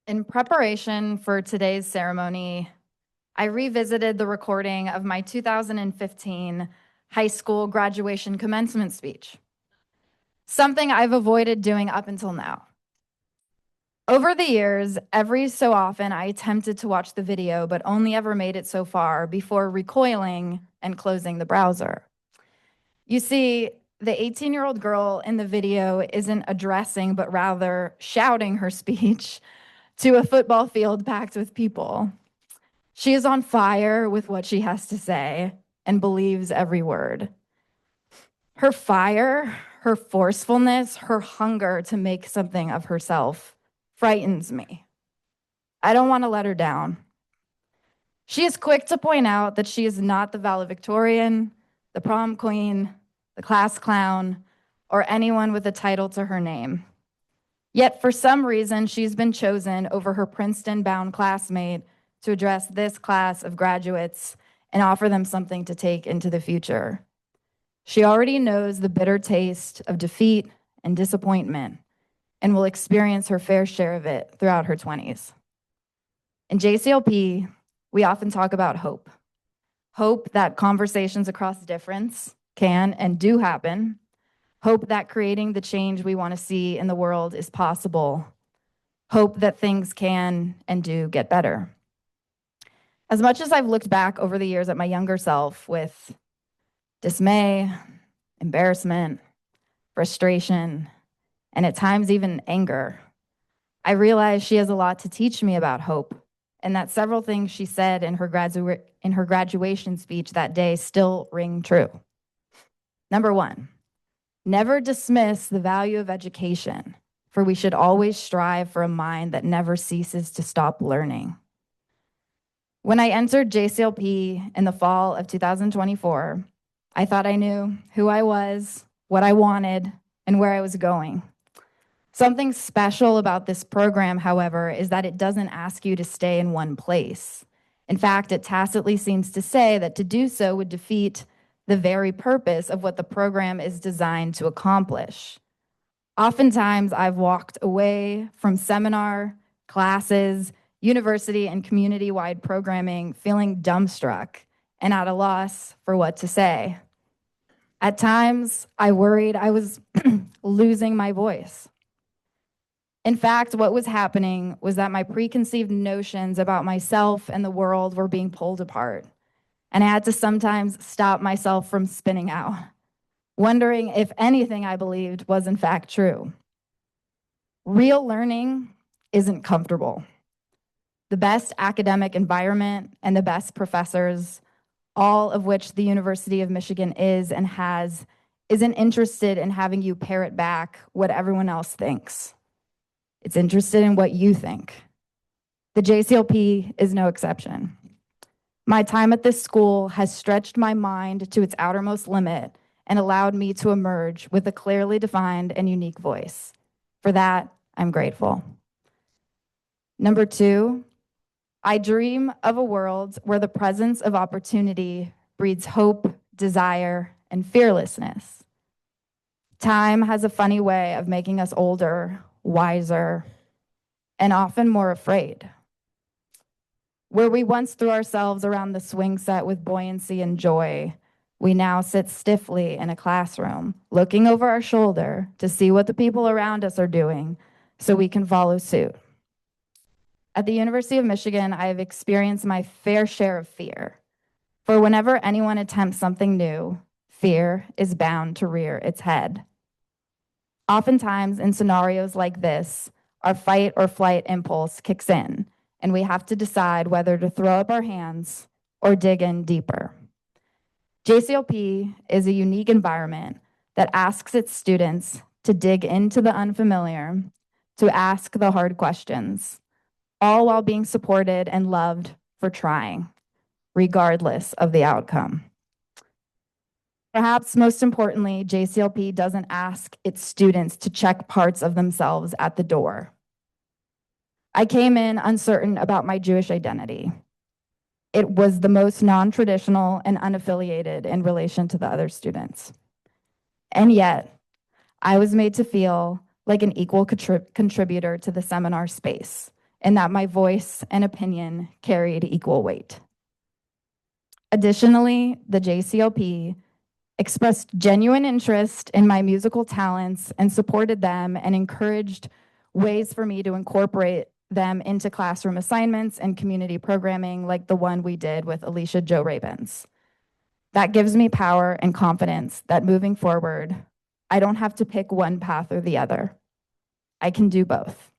In preparation for today's ceremony, I revisited the recording of my 2015 high school graduation commencement speech, something I've avoided doing up until now. Over the years, every so often, I attempted to watch the video, but only ever made it so far before recoiling and closing the browser. You see, the 18-year-old girl in the video isn't addressing, but rather shouting her speech to a football field packed with people. She is on fire with what she has to say and believes every word. Her fire, her forcefulness, her hunger to make something of herself frightens me. I don't want to let her down. She is quick to point out that she is not the valedictorian, the prom queen, the class clown, or anyone with a title to her name. Yet for some reason, she's been chosen over her Princeton-bound classmate to address this class of graduates and offer them something to take into the future. She already knows the bitter taste of defeat and disappointment and will experience her fair share of it throughout her 20s. In JCLP, we often talk about hope. Hope that conversations across difference can and do happen. Hope that creating the change we want to see in the world is possible. Hope that things can and do get better. As much as I've looked back over the years at my younger self with dismay, embarrassment, frustration, and at times even anger, I realize she has a lot to teach me about hope, and that several things she said in her graduation speech that day still ring true. Number one, never dismiss the value of education, for we should always strive for a mind that never ceases to stop learning. When I entered JCLP in the fall of 2024, I thought I knew who I was, what I wanted, and where I was going. Something special about this program, however, is that it doesn't ask you to stay in one place. In fact, it tacitly seems to say that to do so would defeat the very purpose of what the program is designed to accomplish. Oftentimes, I've walked away from seminar, classes, university, and community-wide programming feeling dumbstruck and at a loss for what to say. At times, I worried I was losing my voice. In fact, what was happening was that my preconceived notions about myself and the world were being pulled apart, and I had to sometimes stop myself from spinning out, wondering if anything I believed was in fact true. Real learning isn't comfortable. The best academic environment and the best professors, all of which the University of Michigan is and has, isn't interested in having you parrot back what everyone else thinks. It's interested in what you think. The JCLP is no exception. My time at this school has stretched my mind to its outermost limit and allowed me to emerge with a clearly defined and unique voice. For that, I'm grateful. Number two, I dream of a world where the presence of opportunity breeds hope, desire, and fearlessness. Time has a funny way of making us older, wiser, and often more afraid. Where we once threw ourselves around the swing set with buoyancy and joy, we now sit stiffly in a classroom, looking over our shoulder to see what the people around us are doing so we can follow suit. At the University of Michigan, I have experienced my fair share of fear. For whenever anyone attempts something new, fear is bound to rear its head. Oftentimes in scenarios like this, our fight or flight impulse kicks in, and we have to decide whether to throw up our hands or dig in deeper. JCLP is a unique environment that asks its students to dig into the unfamiliar, to ask the hard questions, all while being supported and loved for trying, regardless of the outcome. Perhaps most importantly, JCLP doesn't ask its students to check parts of themselves at the door. I came in uncertain about my Jewish identity. It was the most non-traditional and unaffiliated in relation to the other students. And yet, I was made to feel like an equal contributor to the seminar space, and that my voice and opinion carried equal weight. Additionally, the JCLP expressed genuine interest in my musical talents and supported them and encouraged ways for me to incorporate them into classroom assignments and community programming like the one we did with Alicia Jo Rabins. That gives me power and confidence that moving forward, I don't have to pick one path or the other. I can do both.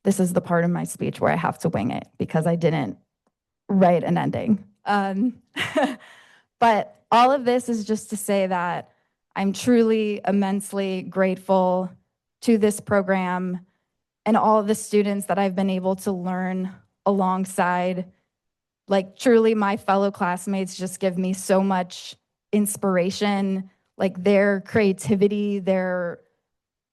This is the part of my speech where I have to wing it because I didn't write an ending. But all of this is just to say that I'm truly immensely grateful to this program and all of the students that I've been able to learn alongside. Like, truly, my fellow classmates just give me so much inspiration, like their creativity, their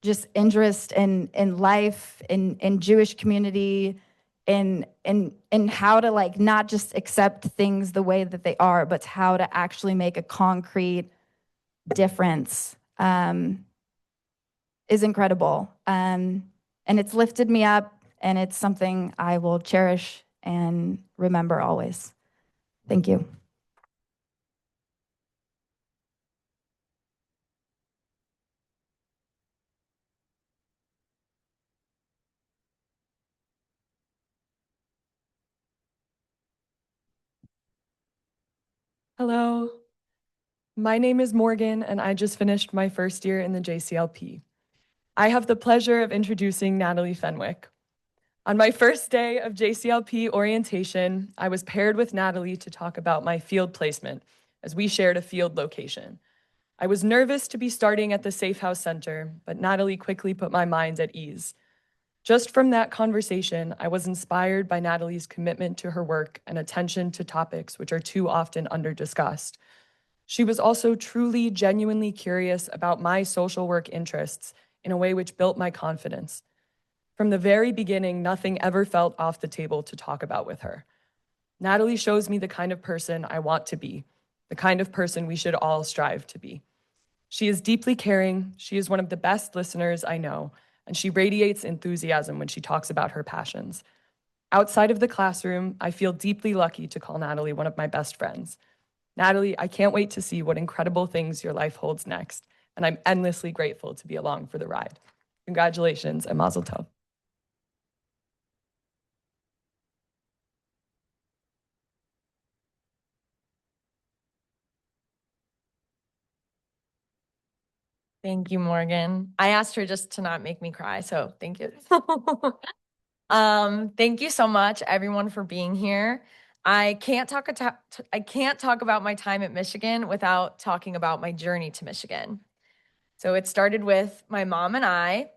just interest in life, in Jewish community, in how to like not just accept things the way that they are, but how to actually make a concrete difference is incredible. And it's lifted me up, and it's something I will cherish and remember always. Thank you. Hello, my name is Morgan, and I just finished my first year in the JCLP. I have the pleasure of introducing Natalie Fenwick. On my first day of JCLP orientation, I was paired with Natalie to talk about my field placement, as we shared a field location. I was nervous to be starting at the Safe House Center, but Natalie quickly put my mind at ease. Just from that conversation, I was inspired by Natalie's commitment to her work and attention to topics which are too often under-discussed. She was also truly, genuinely curious about my social work interests in a way which built my confidence. From the very beginning, nothing ever felt off the table to talk about with her. Natalie shows me the kind of person I want to be, the kind of person we should all strive to be. She is deeply caring, she is one of the best listeners I know, and she radiates enthusiasm when she talks about her passions. Outside of the classroom, I feel deeply lucky to call Natalie one of my best friends. Natalie, I can't wait to see what incredible things your life holds next, and I'm endlessly grateful to be along for the ride. Congratulations and mazel tov. Thank you, Morgan. I asked her just to not make me cry, so thank you. Thank you so much, everyone, for being here. I can't talk about my time at Michigan without talking about my journey to Michigan. So it started with my mom and I,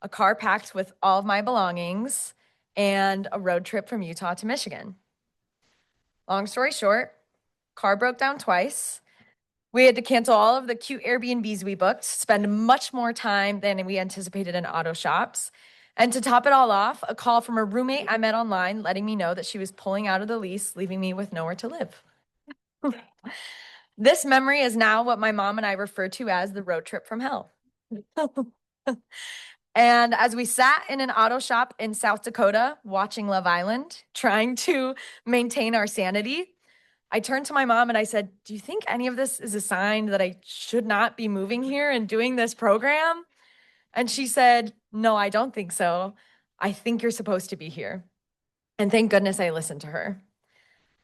a car packed with all of my belongings, and a road trip from Utah to Michigan. Long story short, car broke down twice. We had to cancel all of the cute Airbnbs we booked, spend much more time than we anticipated in auto shops. And to top it all off, a call from a roommate I met online letting me know that she was pulling out of the lease, leaving me with nowhere to live. This memory is now what my mom and I refer to as the road trip from hell. And as we sat in an auto shop in South Dakota, watching Love Island, trying to maintain our sanity, I turned to my mom and I said, "Do you think any of this is a sign that I should not be moving here and doing this program?" And she said, "No, I don't think so. I think you're supposed to be here." And thank goodness I listened to her.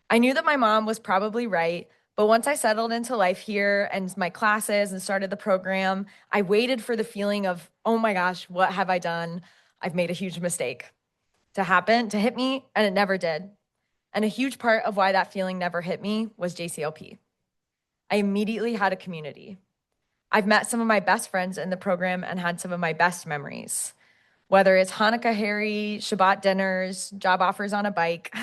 I knew that my mom was probably right, but once I settled into life here and my classes and started the program, I waited for the feeling of, oh my gosh, what have I done? I've made a huge mistake to hit me, and it never did. And a huge part of why that feeling never hit me was JCLP. I immediately had a community. I've met some of my best friends in the program and had some of my best memories. Whether it's Hanukkah Harry, Shabbat dinners, job offers on a bike,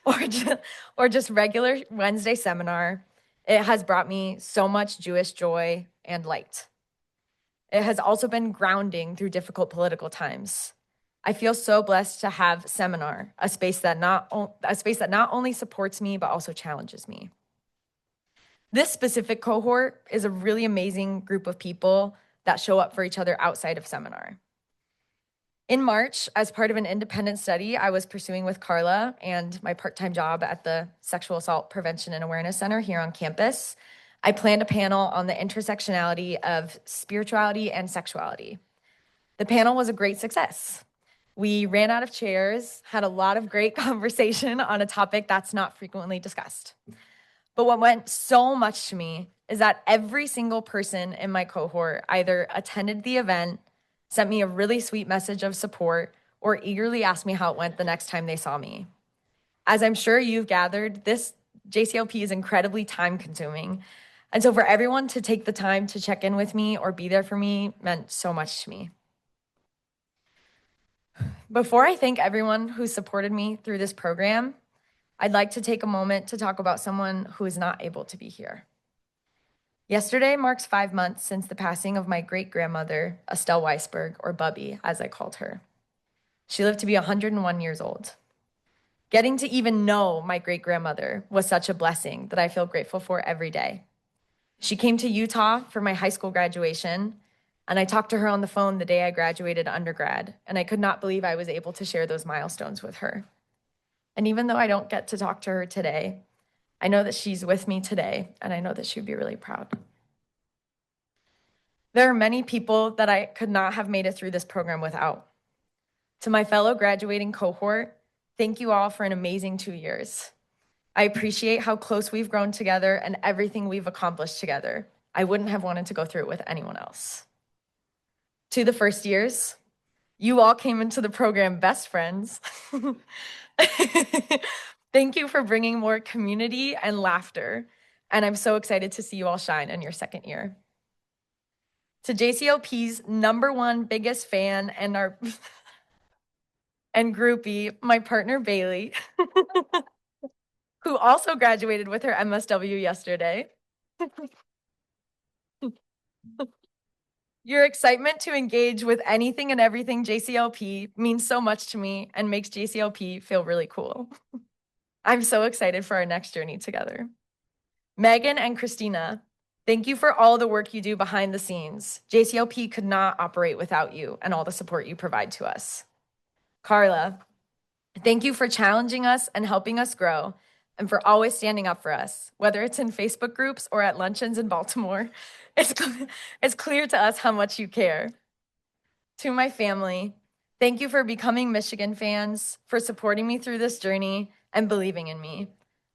or just regular Wednesday seminar, it has brought me so much Jewish joy and light. It has also been grounding through difficult political times. I feel so blessed to have Seminar, a space that not only supports me, but also challenges me. This specific cohort is a really amazing group of people that show up for each other outside of Seminar. In March, as part of an independent study I was pursuing with Carla and my part-time job at the Sexual Assault Prevention and Awareness Center here on campus, I planned a panel on the intersectionality of spirituality and sexuality. The panel was a great success. We ran out of chairs, had a lot of great conversation on a topic that's not frequently discussed. But what meant so much to me is that every single person in my cohort either attended the event, sent me a really sweet message of support, or eagerly asked me how it went the next time they saw me. As I'm sure you've gathered, this JCLP is incredibly time consuming. And so for everyone to take the time to check in with me or be there for me meant so much to me. Before I thank everyone who supported me through this program, I'd like to take a moment to talk about someone who is not able to be here. Yesterday marks 5 months since the passing of my great-grandmother, Estelle Weisberg, or Bubby, as I called her. She lived to be 101 years old. Getting to even know my great-grandmother was such a blessing that I feel grateful for every day. She came to Utah for my high school graduation, and I talked to her on the phone the day I graduated undergrad, and I could not believe I was able to share those milestones with her. And even though I don't get to talk to her today, I know that she's with me today, and I know that she'd be really proud. There are many people that I could not have made it through this program without. To my fellow graduating cohort, thank you all for an amazing 2 years. I appreciate how close we've grown together and everything we've accomplished together. I wouldn't have wanted to go through it with anyone else. To the first years, you all came into the program best friends. Thank you for bringing more community and laughter, and I'm so excited to see you all shine in your second year. To JCLP's #1 biggest fan and our and groupie, my partner Bailey, who also graduated with her MSW yesterday. Your excitement to engage with anything and everything JCLP means so much to me and makes JCLP feel really cool. I'm so excited for our next journey together. Megan and Christina, thank you for all the work you do behind the scenes. JCLP could not operate without you and all the support you provide to us. Carla, thank you for challenging us and helping us grow, and for always standing up for us, whether it's in Facebook groups or at luncheons in Baltimore. It's clear to us how much you care. To my family, thank you for becoming Michigan fans, for supporting me through this journey, and believing in me.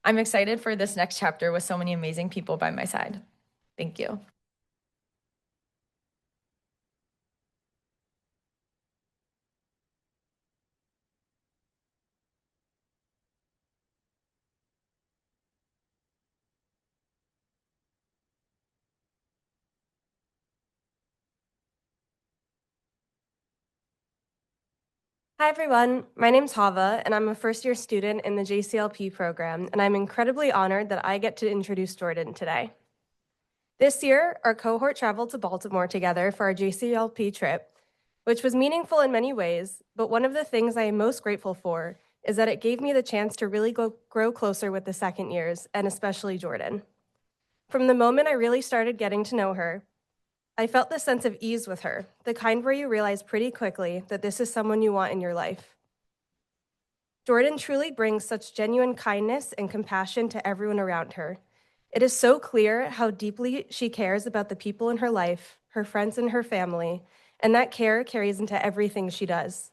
I'm excited for this next chapter with so many amazing people by my side. Thank you. Hi everyone, my name's Hava and I'm a first-year student in the JCLP program, and I'm incredibly honored that I get to introduce Jordan today. This year, our cohort traveled to Baltimore together for our JCLP trip, which was meaningful in many ways, but one of the things I am most grateful for is that it gave me the chance to really grow closer with the second years, and especially Jordan. From the moment I really started getting to know her, I felt this sense of ease with her, the kind where you realize pretty quickly that this is someone you want in your life. Jordan truly brings such genuine kindness and compassion to everyone around her. It is so clear how deeply she cares about the people in her life, her friends and her family, and that care carries into everything she does.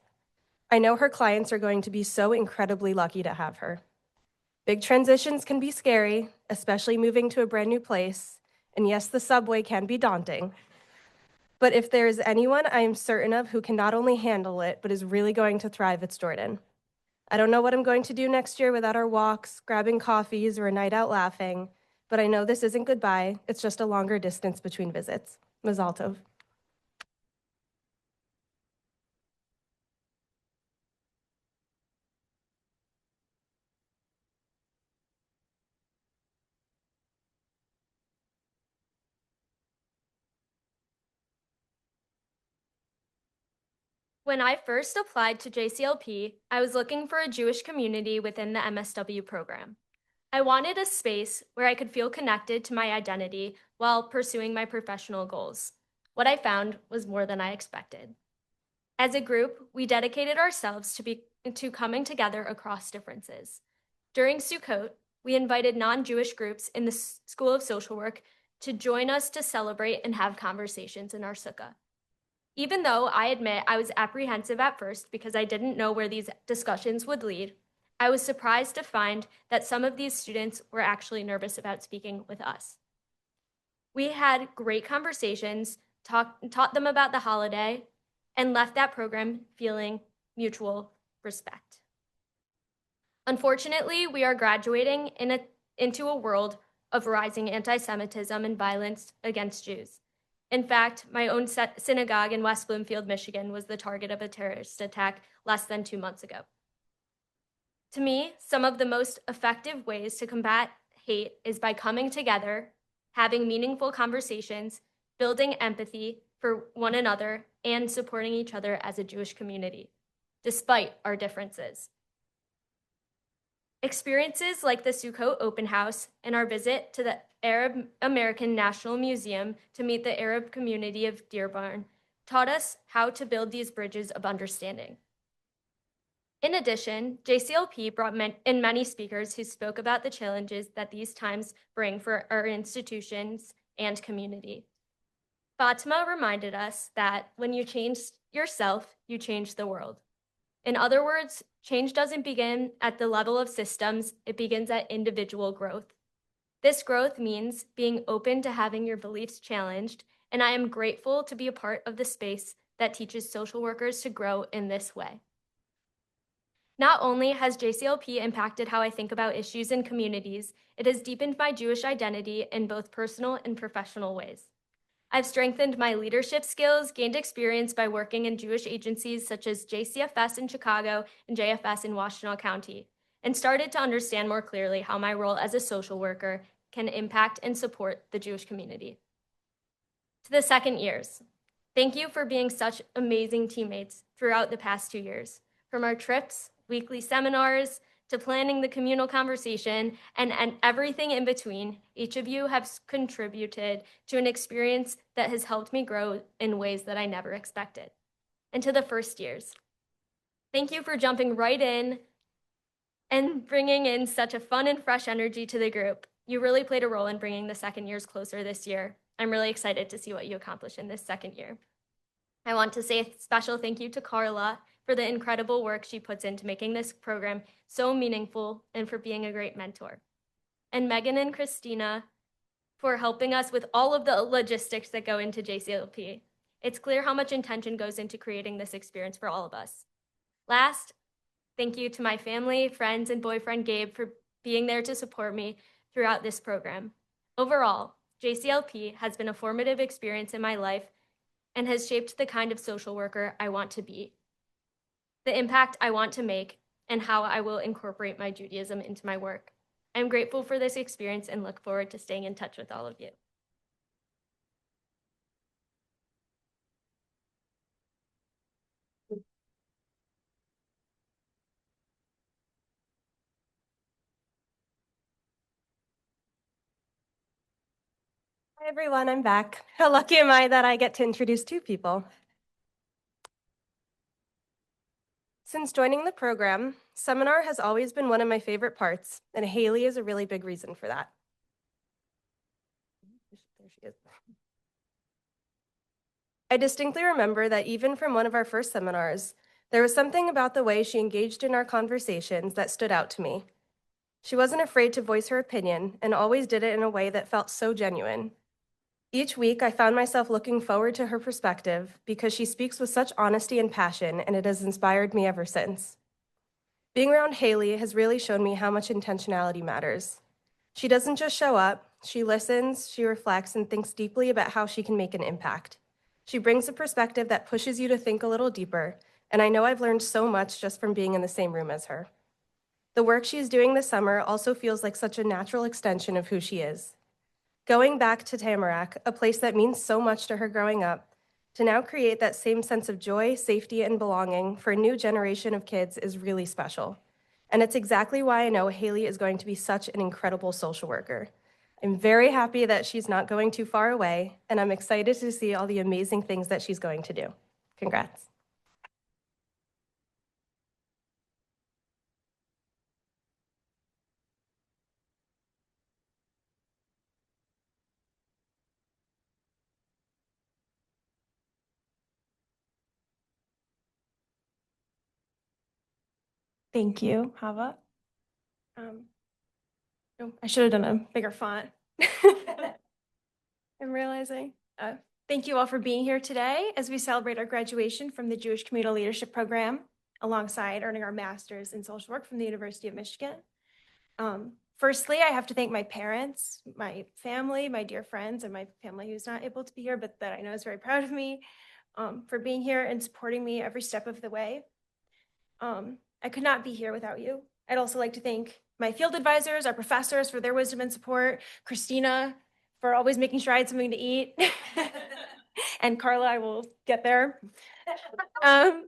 I know her clients are going to be so incredibly lucky to have her. Big transitions can be scary, especially moving to a brand new place, and yes, the subway can be daunting. But if there is anyone I am certain of who can not only handle it, but is really going to thrive, it's Jordan. I don't know what I'm going to do next year without our walks, grabbing coffees, or a night out laughing, but I know this isn't goodbye. It's just a longer distance between visits. Mazal tov. When I first applied to JCLP, I was looking for a Jewish community within the MSW program. I wanted a space where I could feel connected to my identity while pursuing my professional goals. What I found was more than I expected. As a group, we dedicated ourselves to coming together across differences. During Sukkot, we invited non-Jewish groups in the School of Social Work to join us to celebrate and have conversations in our sukkah. Even though I admit I was apprehensive at first because I didn't know where these discussions would lead, I was surprised to find that some of these students were actually nervous about speaking with us. We had great conversations, taught them about the holiday, and left that program feeling mutual respect. Unfortunately, we are graduating into a world of rising anti-Semitism and violence against Jews. In fact, my own synagogue in West Bloomfield, Michigan was the target of a terrorist attack less than 2 months ago. To me, some of the most effective ways to combat hate is by coming together, having meaningful conversations, building empathy for one another, and supporting each other as a Jewish community, despite our differences. Experiences like the Sukkot Open House and our visit to the Arab American National Museum to meet the Arab community of Dearborn taught us how to build these bridges of understanding. In addition, JCLP brought in many speakers who spoke about the challenges that these times bring for our institutions and community. Fatima reminded us that when you change yourself, you change the world. In other words, change doesn't begin at the level of systems, it begins at individual growth. This growth means being open to having your beliefs challenged, and I am grateful to be a part of the space that teaches social workers to grow in this way. Not only has JCLP impacted how I think about issues in communities, it has deepened my Jewish identity in both personal and professional ways. I've strengthened my leadership skills, gained experience by working in Jewish agencies such as JCFS in Chicago and JFS in Washtenaw County, and started to understand more clearly how my role as a social worker can impact and support the Jewish community. To the second years, thank you for being such amazing teammates throughout the past 2 years. From our trips, weekly seminars, to planning the communal conversation, and everything in between, each of you has contributed to an experience that has helped me grow in ways that I never expected. And to the first years, thank you for jumping right in and bringing in such a fun and fresh energy to the group. You really played a role in bringing the second years closer this year. I'm really excited to see what you accomplish in this second year. I want to say a special thank you to Carla for the incredible work she puts into making this program so meaningful and for being a great mentor. And Megan and Christina for helping us with all of the logistics that go into JCLP. It's clear how much intention goes into creating this experience for all of us. Last, thank you to my family, friends, and boyfriend Gabe for being there to support me throughout this program. Overall, JCLP has been a formative experience in my life and has shaped the kind of social worker I want to be, the impact I want to make, and how I will incorporate my Judaism into my work. I'm grateful for this experience and look forward to staying in touch with all of you. Hi, everyone, I'm back. How lucky am I that I get to introduce two people? Since joining the program, seminar has always been one of my favorite parts, and Haley is a really big reason for that. There she is. I distinctly remember that even from one of our first seminars, there was something about the way she engaged in our conversations that stood out to me. She wasn't afraid to voice her opinion and always did it in a way that felt so genuine. Each week, I found myself looking forward to her perspective because she speaks with such honesty and passion, and it has inspired me ever since. Being around Haley has really shown me how much intentionality matters. She doesn't just show up, she listens, she reflects, and thinks deeply about how she can make an impact. She brings a perspective that pushes you to think a little deeper, and I know I've learned so much just from being in the same room as her. The work she is doing this summer also feels like such a natural extension of who she is. Going back to Tamarack, a place that means so much to her growing up, to now create that same sense of joy, safety, and belonging for a new generation of kids is really special. And it's exactly why I know Haley is going to be such an incredible social worker. I'm very happy that she's not going too far away, and I'm excited to see all the amazing things that she's going to do. Congrats. Thank you, Hava. Oh, I should have done a bigger font. I'm realizing. Thank you all for being here today as we celebrate our graduation from the Jewish Communal Leadership Program, alongside earning our master's in social work from the University of Michigan. Firstly, I have to thank my parents, my family, my dear friends, and my family who's not able to be here, but that I know is very proud of me, for being here and supporting me every step of the way. I could not be here without you. I'd also like to thank my field advisors, our professors for their wisdom and support, Christina for always making sure I had something to eat, and Carla, I will get there. I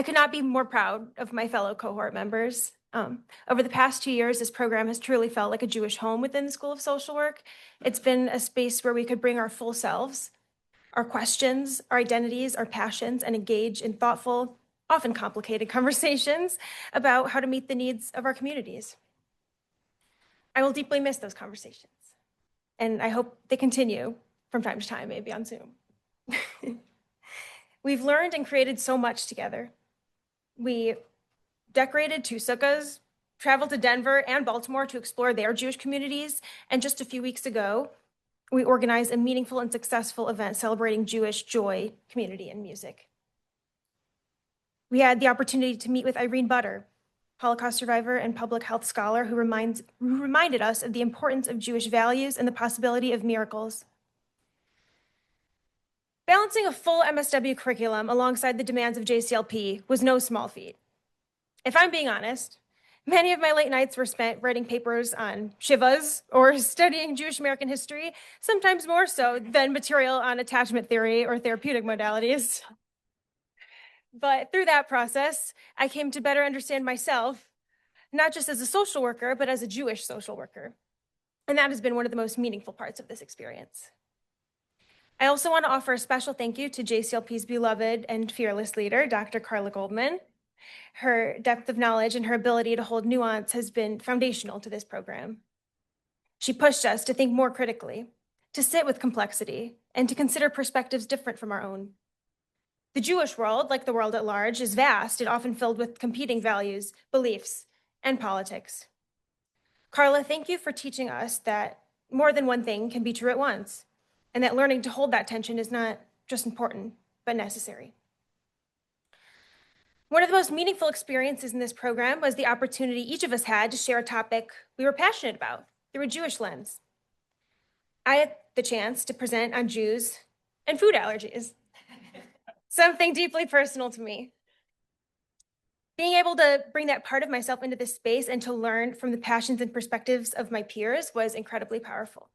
could not be more proud of my fellow cohort members. Over the past 2 years, this program has truly felt like a Jewish home within the School of Social Work. It's been a space where we could bring our full selves, our questions, our identities, our passions, and engage in thoughtful, often complicated conversations about how to meet the needs of our communities. I will deeply miss those conversations, and I hope they continue from time to time, maybe on Zoom. We've learned and created so much together. We decorated 2 sukkahs, traveled to Denver and Baltimore to explore their Jewish communities, and just a few weeks ago, we organized a meaningful and successful event celebrating Jewish joy, community, and music. We had the opportunity to meet with Irene Butter, Holocaust survivor and public health scholar who reminded us of the importance of Jewish values and the possibility of miracles. Balancing a full MSW curriculum alongside the demands of JCLP was no small feat. If I'm being honest, many of my late nights were spent writing papers on Shivas or studying Jewish American history, sometimes more so than material on attachment theory or therapeutic modalities. But through that process, I came to better understand myself, not just as a social worker, but as a Jewish social worker. And that has been one of the most meaningful parts of this experience. I also want to offer a special thank you to JCLP's beloved and fearless leader, Dr. Carla Goldman. Her depth of knowledge and her ability to hold nuance has been foundational to this program. She pushed us to think more critically, to sit with complexity, and to consider perspectives different from our own. The Jewish world, like the world at large, is vast and often filled with competing values, beliefs, and politics. Carla, thank you for teaching us that more than one thing can be true at once, and that learning to hold that tension is not just important, but necessary. One of the most meaningful experiences in this program was the opportunity each of us had to share a topic we were passionate about through a Jewish lens. I had the chance to present on Jews and food allergies, something deeply personal to me. Being able to bring that part of myself into this space and to learn from the passions and perspectives of my peers was incredibly powerful.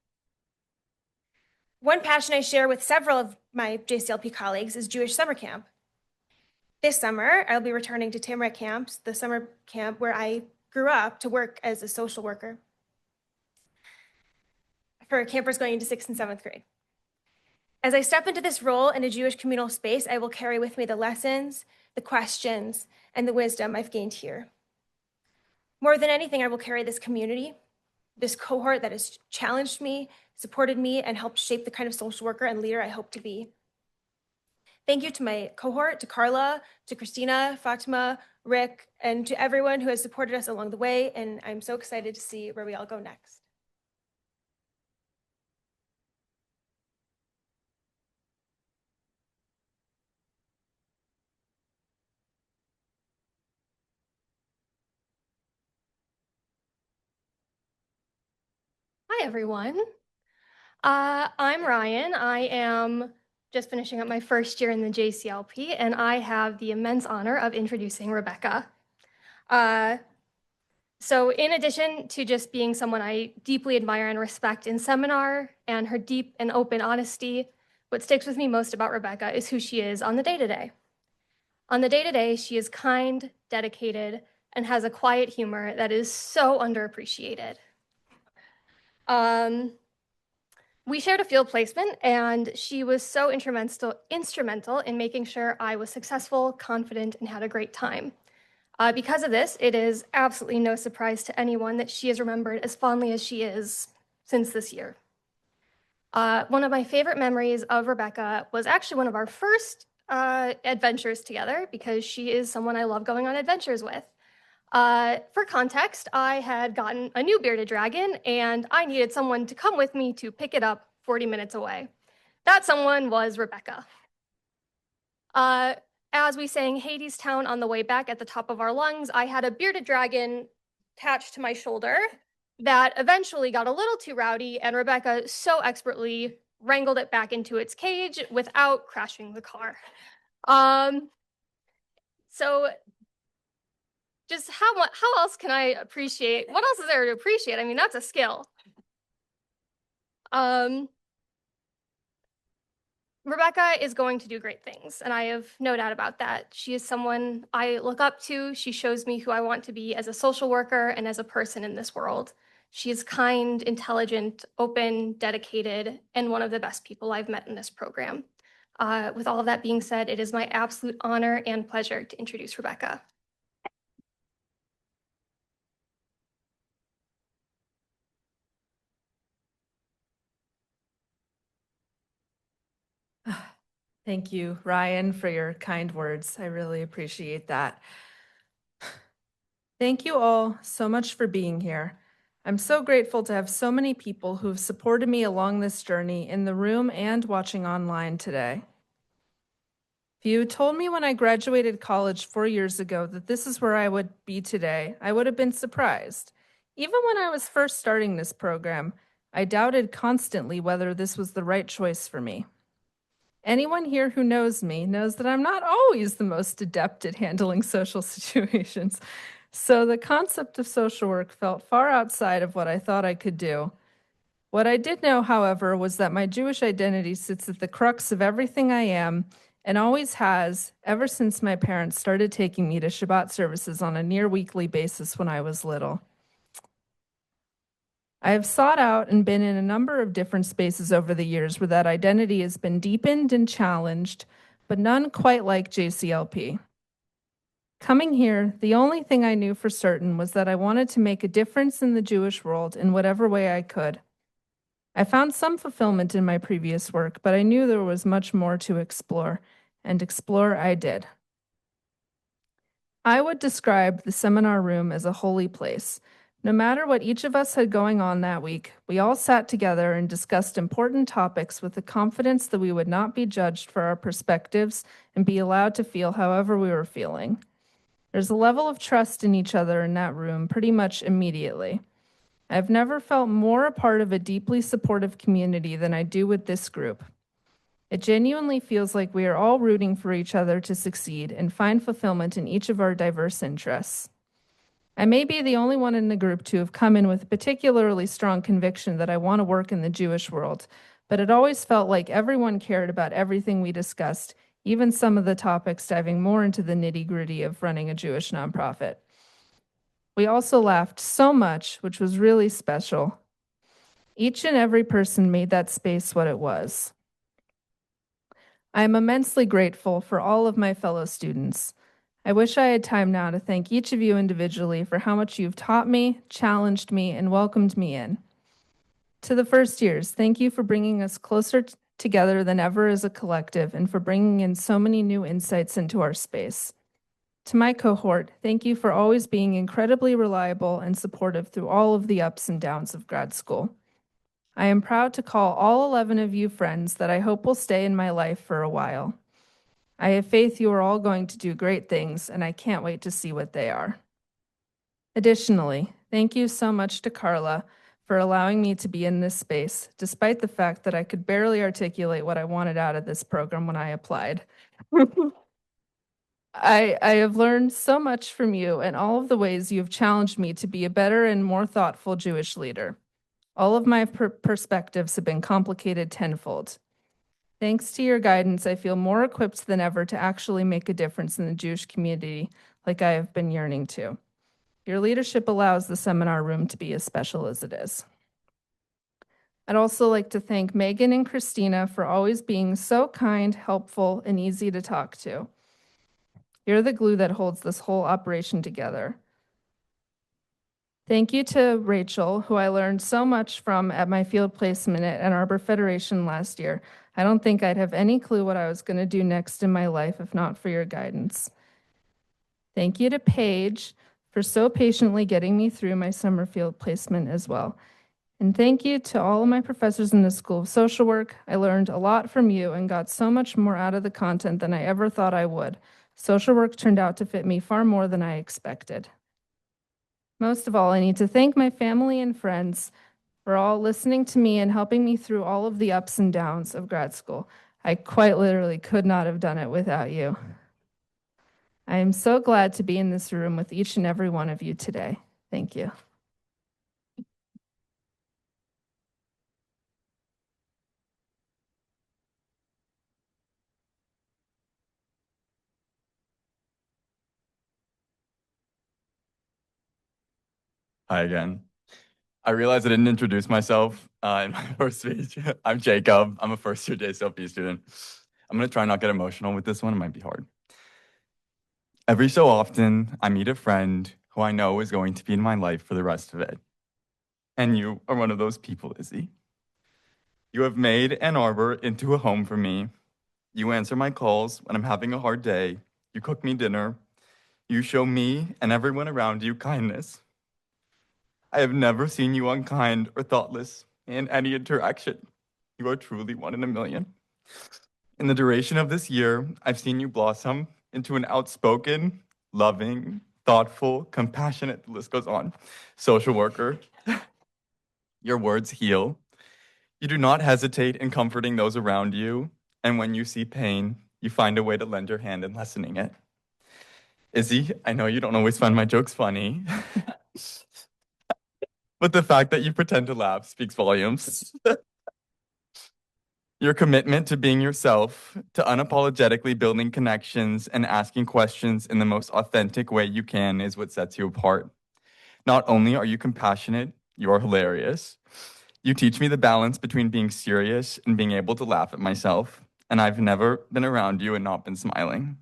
One passion I share with several of my JCLP colleagues is Jewish summer camp. This summer, I'll be returning to Tamarack Camps, the summer camp where I grew up, to work as a social worker for campers going into 6th and 7th grade. As I step into this role in a Jewish communal space, I will carry with me the lessons, the questions, and the wisdom I've gained here. More than anything, I will carry this community, this cohort that has challenged me, supported me, and helped shape the kind of social worker and leader I hope to be. Thank you to my cohort, to Carla, to Christina, Fatima, Rick, and to everyone who has supported us along the way, and I'm so excited to see where we all go next. Hi, everyone. I'm Ryan. I am just finishing up my first year in the JCLP, and I have the immense honor of introducing Rebecca. So in addition to just being someone I deeply admire and respect in seminar and her deep and open honesty, what sticks with me most about Rebecca is who she is on the day-to-day. On the day-to-day, she is kind, dedicated, and has a quiet humor that is so underappreciated. We shared a field placement, and she was so instrumental in making sure I was successful, confident, and had a great time. Because of this, it is absolutely no surprise to anyone that she is remembered as fondly as she is since this year. One of my favorite memories of Rebecca was actually one of our first adventures together because she is someone I love going on adventures with. For context, I had gotten a new bearded dragon and I needed someone to come with me to pick it up 40 minutes away. That someone was Rebecca. As we sang Hades Town on the way back at the top of our lungs, I had a bearded dragon attached to my shoulder that eventually got a little too rowdy, and Rebecca so expertly wrangled it back into its cage without crashing the car. So just how else can I appreciate? What else is there to appreciate? I mean, that's a skill. Rebecca is going to do great things, and I have no doubt about that. She is someone I look up to. She shows me who I want to be as a social worker and as a person in this world. She is kind, intelligent, open, dedicated, and one of the best people I've met in this program. With all of that being said, it is my absolute honor and pleasure to introduce Rebecca. Thank you, Ryan, for your kind words. I really appreciate that. Thank you all so much for being here. I'm so grateful to have so many people who have supported me along this journey in the room and watching online today. If you told me when I graduated college 4 years ago that this is where I would be today, I would have been surprised. Even when I was first starting this program, I doubted constantly whether this was the right choice for me. Anyone here who knows me knows that I'm not always the most adept at handling social situations. So the concept of social work felt far outside of what I thought I could do. What I did know, however, was that my Jewish identity sits at the crux of everything I am and always has ever since my parents started taking me to Shabbat services on a near weekly basis when I was little. I have sought out and been in a number of different spaces over the years where that identity has been deepened and challenged, but none quite like JCLP. Coming here, the only thing I knew for certain was that I wanted to make a difference in the Jewish world in whatever way I could. I found some fulfillment in my previous work, but I knew there was much more to explore, and explore I did. I would describe the seminar room as a holy place. No matter what each of us had going on that week, we all sat together and discussed important topics with the confidence that we would not be judged for our perspectives and be allowed to feel however we were feeling. There's a level of trust in each other in that room pretty much immediately. I've never felt more a part of a deeply supportive community than I do with this group. It genuinely feels like we are all rooting for each other to succeed and find fulfillment in each of our diverse interests. I may be the only one in the group to have come in with a particularly strong conviction that I want to work in the Jewish world, but it always felt like everyone cared about everything we discussed, even some of the topics diving more into the nitty-gritty of running a Jewish nonprofit. We also laughed so much, which was really special. Each and every person made that space what it was. I am immensely grateful for all of my fellow students. I wish I had time now to thank each of you individually for how much you've taught me, challenged me, and welcomed me in. To the first years, thank you for bringing us closer together than ever as a collective and for bringing in so many new insights into our space. To my cohort, thank you for always being incredibly reliable and supportive through all of the ups and downs of grad school. I am proud to call all 11 of you friends that I hope will stay in my life for a while. I have faith you are all going to do great things, and I can't wait to see what they are. Additionally, thank you so much to Carla for allowing me to be in this space, despite the fact that I could barely articulate what I wanted out of this program when I applied. I have learned so much from you and all of the ways you have challenged me to be a better and more thoughtful Jewish leader. All of my perspectives have been complicated tenfold. Thanks to your guidance, I feel more equipped than ever to actually make a difference in the Jewish community like I have been yearning to. Your leadership allows the seminar room to be as special as it is. I'd also like to thank Megan and Christina for always being so kind, helpful, and easy to talk to. You're the glue that holds this whole operation together. Thank you to Rachel, who I learned so much from at my field placement at Ann Arbor Federation last year. I don't think I'd have any clue what I was going to do next in my life if not for your guidance. Thank you to Paige for so patiently getting me through my summer field placement as well. And thank you to all of my professors in the School of Social Work. I learned a lot from you and got so much more out of the content than I ever thought I would. Social work turned out to fit me far more than I expected. Most of all, I need to thank my family and friends for all listening to me and helping me through all of the ups and downs of grad school. I quite literally could not have done it without you. I am so glad to be in this room with each and every one of you today. Thank you. Hi again. I realized I didn't introduce myself in my first speech. I'm Jacob. I'm a first-year JCLP student. I'm going to try not get emotional with this one. It might be hard. Every so often, I meet a friend who I know is going to be in my life for the rest of it. And you are one of those people, Izzy. You have made Ann Arbor into a home for me. You answer my calls when I'm having a hard day. You cook me dinner. You show me and everyone around you kindness. I have never seen you unkind or thoughtless in any interaction. You are truly one in a million. In the duration of this year, I've seen you blossom into an outspoken, loving, thoughtful, compassionate, the list goes on, social worker. Your words heal. You do not hesitate in comforting those around you, and when you see pain, you find a way to lend your hand in lessening it. Izzy, I know you don't always find my jokes funny, but the fact that you pretend to laugh speaks volumes. Your commitment to being yourself, to unapologetically building connections and asking questions in the most authentic way you can is what sets you apart. Not only are you compassionate, you are hilarious. You teach me the balance between being serious and being able to laugh at myself, and I've never been around you and not been smiling.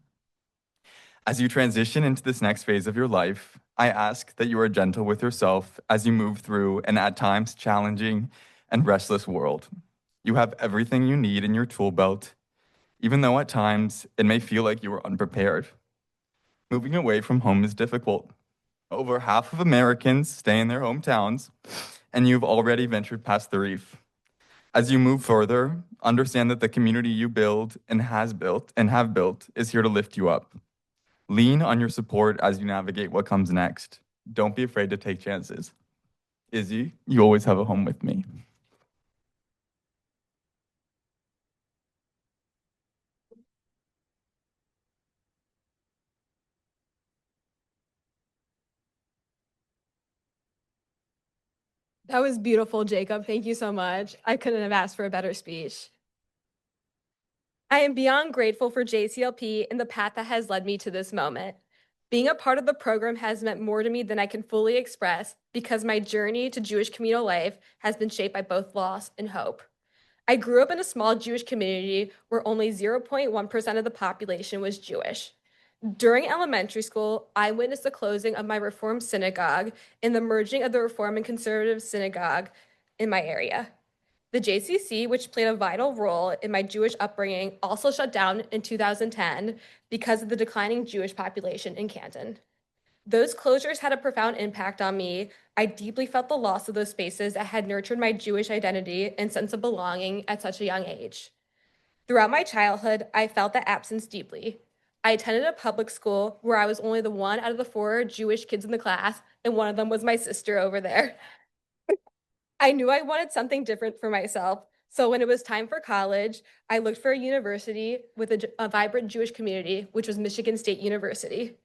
As you transition into this next phase of your life, I ask that you are gentle with yourself as you move through an at times challenging and restless world. You have everything you need in your tool belt, even though at times it may feel like you are unprepared. Moving away from home is difficult. Over half of Americans stay in their hometowns, and you've already ventured past the reef. As you move further, understand that the community you build and have built is here to lift you up. Lean on your support as you navigate what comes next. Don't be afraid to take chances. Izzy, you always have a home with me. That was beautiful, Jacob. Thank you so much. I couldn't have asked for a better speech. I am beyond grateful for JCLP and the path that has led me to this moment. Being a part of the program has meant more to me than I can fully express because my journey to Jewish communal life has been shaped by both loss and hope. I grew up in a small Jewish community where only 0.1% of the population was Jewish. During elementary school, I witnessed the closing of my Reform synagogue and the merging of the Reform and Conservative synagogue in my area. The JCC, which played a vital role in my Jewish upbringing, also shut down in 2010 because of the declining Jewish population in Canton. Those closures had a profound impact on me. I deeply felt the loss of those spaces that had nurtured my Jewish identity and sense of belonging at such a young age. Throughout my childhood, I felt that absence deeply. I attended a public school where I was only the one out of the 4 Jewish kids in the class, and one of them was my sister over there. I knew I wanted something different for myself, so when it was time for college, I looked for a university with a vibrant Jewish community, which was Michigan State University.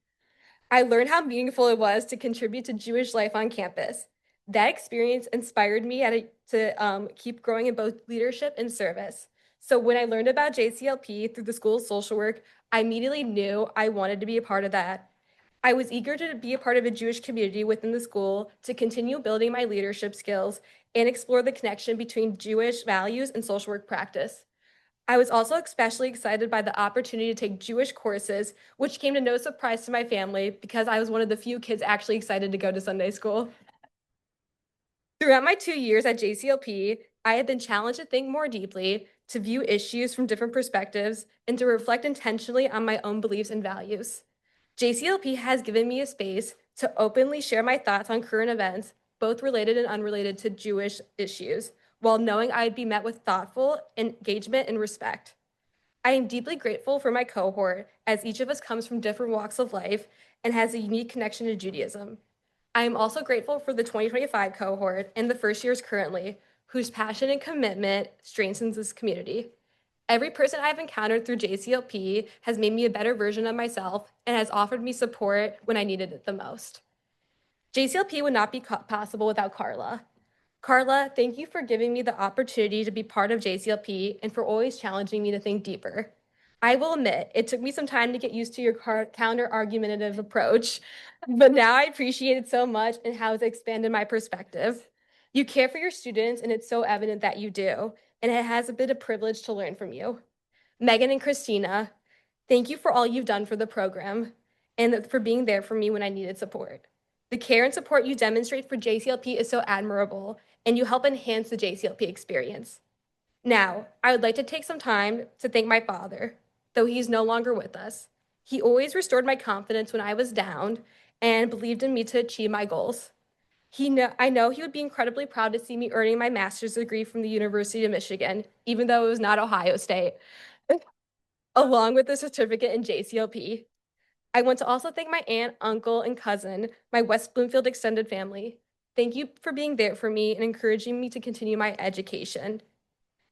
I learned how meaningful it was to contribute to Jewish life on campus. That experience inspired me to keep growing in both leadership and service. So when I learned about JCLP through the School of Social Work, I immediately knew I wanted to be a part of that. I was eager to be a part of a Jewish community within the school to continue building my leadership skills and explore the connection between Jewish values and social work practice. I was also especially excited by the opportunity to take Jewish courses, which came to no surprise to my family because I was one of the few kids actually excited to go to Sunday school. Throughout my 2 years at JCLP, I have been challenged to think more deeply, to view issues from different perspectives, and to reflect intentionally on my own beliefs and values. JCLP has given me a space to openly share my thoughts on current events, both related and unrelated to Jewish issues, while knowing I'd be met with thoughtful engagement and respect. I am deeply grateful for my cohort, as each of us comes from different walks of life and has a unique connection to Judaism. I am also grateful for the 2025 cohort and the first years currently, whose passion and commitment strengthens this community. Every person I've encountered through JCLP has made me a better version of myself and has offered me support when I needed it the most. JCLP would not be possible without Carla. Carla, thank you for giving me the opportunity to be part of JCLP and for always challenging me to think deeper. I will admit, it took me some time to get used to your counter-argumentative approach, but now I appreciate it so much and how it's expanded my perspective. You care for your students, and it's so evident that you do, and it has been a privilege to learn from you. Megan and Christina, thank you for all you've done for the program and for being there for me when I needed support. The care and support you demonstrate for JCLP is so admirable, and you help enhance the JCLP experience. Now, I would like to take some time to thank my father, though he's no longer with us. He always restored my confidence when I was down and believed in me to achieve my goals. I know he would be incredibly proud to see me earning my master's degree from the University of Michigan, even though it was not Ohio State, along with a certificate in JCLP. I want to also thank my aunt, uncle, and cousin, my West Bloomfield extended family. Thank you for being there for me and encouraging me to continue my education.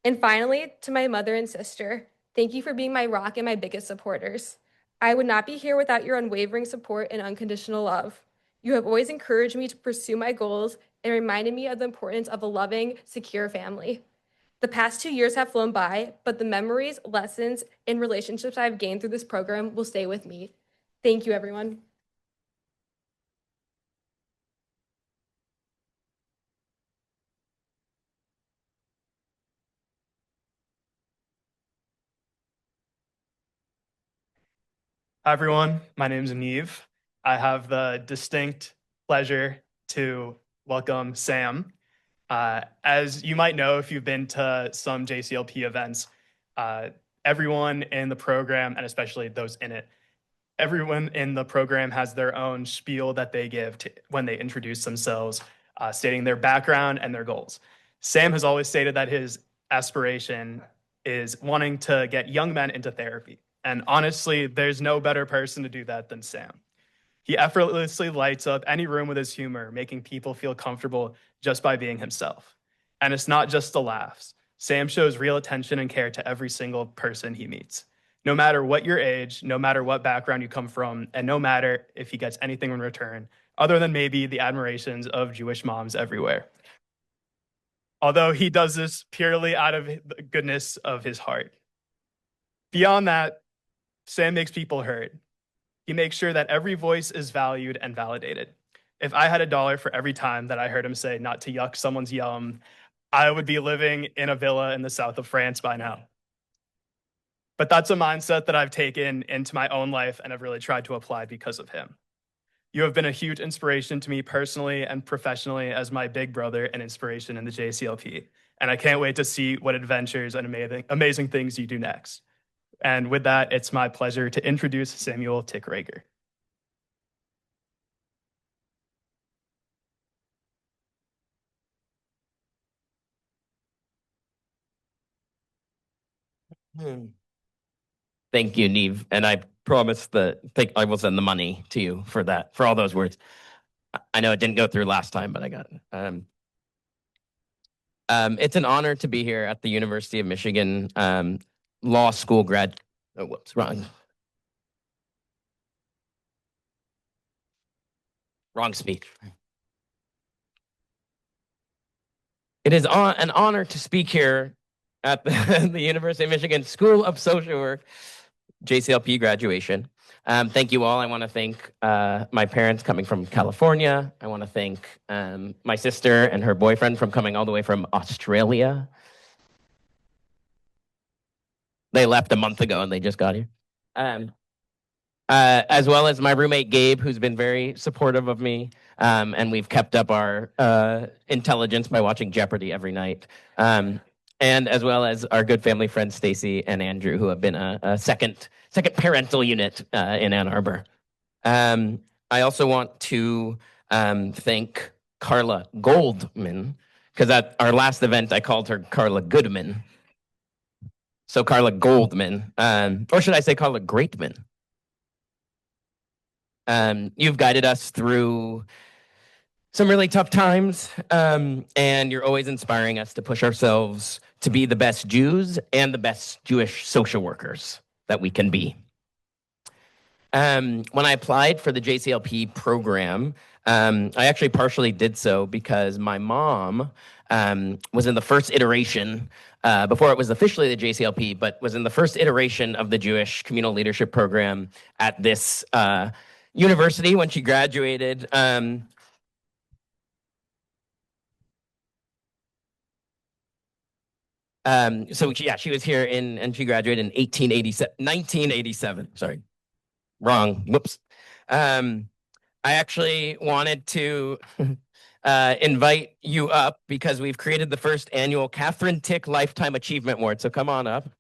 And finally, to my mother and sister, thank you for being my rock and my biggest supporters. I would not be here without your unwavering support and unconditional love. You have always encouraged me to pursue my goals and reminded me of the importance of a loving, secure family. The past 2 years have flown by, but the memories, lessons, and relationships I've gained through this program will stay with me. Thank you, everyone. Hi, everyone. My name is Neve. I have the distinct pleasure to welcome Sam. As you might know, if you've been to some JCLP events, everyone in the program, and especially those in it, everyone in the program has their own spiel that they give when they introduce themselves, stating their background and their goals. Sam has always stated that his aspiration is wanting to get young men into therapy. And honestly, there's no better person to do that than Sam. He effortlessly lights up any room with his humor, making people feel comfortable just by being himself. And it's not just the laughs. Sam shows real attention and care to every single person he meets. No matter what your age, no matter what background you come from, and no matter if he gets anything in return, other than maybe the admirations of Jewish moms everywhere. Although he does this purely out of the goodness of his heart. Beyond that, Sam makes people heard. He makes sure that every voice is valued and validated. If I had $1 for every time that I heard him say not to yuck someone's yum, I would be living in a villa in the south of France by now. But that's a mindset that I've taken into my own life and have really tried to apply because of him. You have been a huge inspiration to me personally and professionally as my big brother and inspiration in the JCLP. And I can't wait to see what adventures and amazing things you do next. And with that, it's my pleasure to introduce Samuel Tickrager. Thank you, Neve. And I promise that I will send the money to you for that, for all those words. I know it didn't go through last time, but I got it. It's an honor to be here at the University of Michigan Law School Oh, whoops, wrong. Wrong speech. It is an honor to speak here at the University of Michigan School of Social Work, JCLP graduation. Thank you all. I want to thank my parents coming from California. I want to thank my sister and her boyfriend from coming all the way from Australia. They left a month ago and they just got here. as well as my roommate Gabe, who's been very supportive of me. And we've kept up our intelligence by watching Jeopardy every night. And as well as our good family friends Stacy and Andrew, who have been a second parental unit in Ann Arbor. I also want to thank Carla Goldman, because at our last event I called her Carla Goodman. So Carla Goldman, or should I say Carla Greatman? You've guided us through some really tough times, and you're always inspiring us to push ourselves to be the best Jews and the best Jewish social workers that we can be. When I applied for the JCLP program, I actually partially did so because my mom was in the first iteration, before it was officially the JCLP, but was in the first iteration of the Jewish Communal Leadership Program at this university when she graduated. So yeah, she was here and she graduated in 1987, sorry, wrong, whoops. I actually wanted to invite you up because we've created the first annual Catherine Tick Lifetime Achievement Award. So come on up.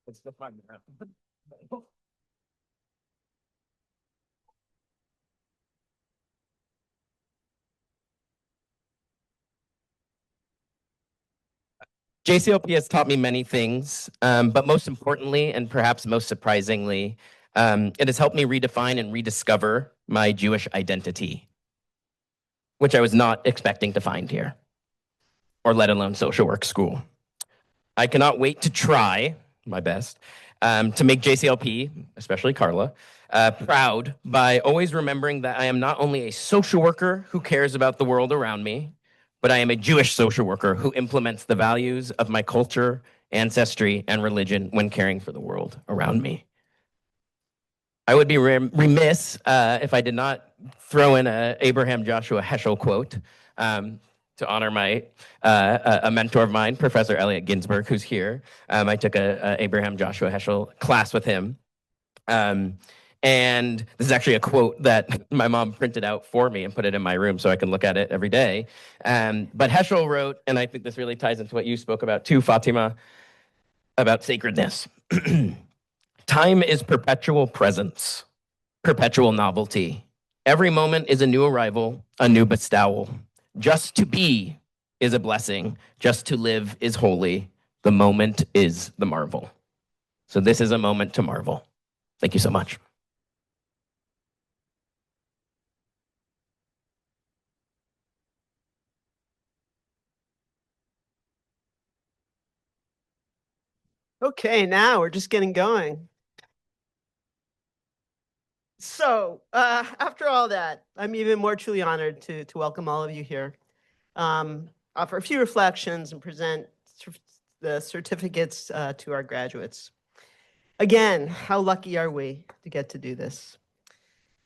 It's the fun. JCLP has taught me many things, but most importantly, and perhaps most surprisingly, it has helped me redefine and rediscover my Jewish identity, which I was not expecting to find here, or let alone social work school. I cannot wait to try my best to make JCLP, especially Carla, proud by always remembering that I am not only a social worker who cares about the world around me, but I am a Jewish social worker who implements the values of my culture, ancestry, and religion when caring for the world around me. I would be remiss if I did not throw in a Abraham Joshua Heschel quote to honor a mentor of mine, Professor Elliot Ginsberg, who's here. I took a Abraham Joshua Heschel class with him. And this is actually a quote that my mom printed out for me and put it in my room so I can look at it every day. But Heschel wrote, and I think this really ties into what you spoke about too, Fatima, about sacredness. Time is perpetual presence, perpetual novelty. Every moment is a new arrival, a new bestowal. Just to be is a blessing. Just to live is holy. The moment is the marvel. So this is a moment to marvel. Thank you so much. Okay, now we're just getting going. So after all that, I'm even more truly honored to welcome all of you here, offer a few reflections and present the certificates to our graduates. Again, how lucky are we to get to do this?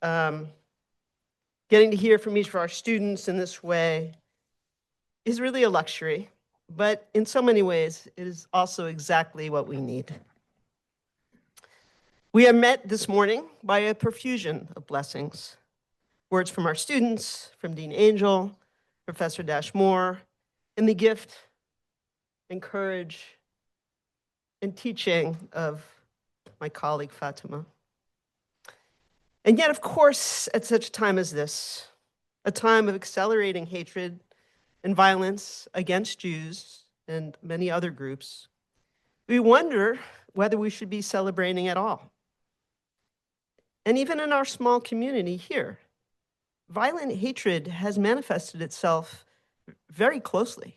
Getting to hear from each of our students in this way is really a luxury, but in so many ways, it is also exactly what we need. We are met this morning by a profusion of blessings. Words from our students, from Dean Angel, Professor Dash Moore, and the gift and courage and teaching of my colleague Fatima. And yet, of course, at such a time as this, a time of accelerating hatred and violence against Jews and many other groups, we wonder whether we should be celebrating at all. And even in our small community here, violent hatred has manifested itself very closely,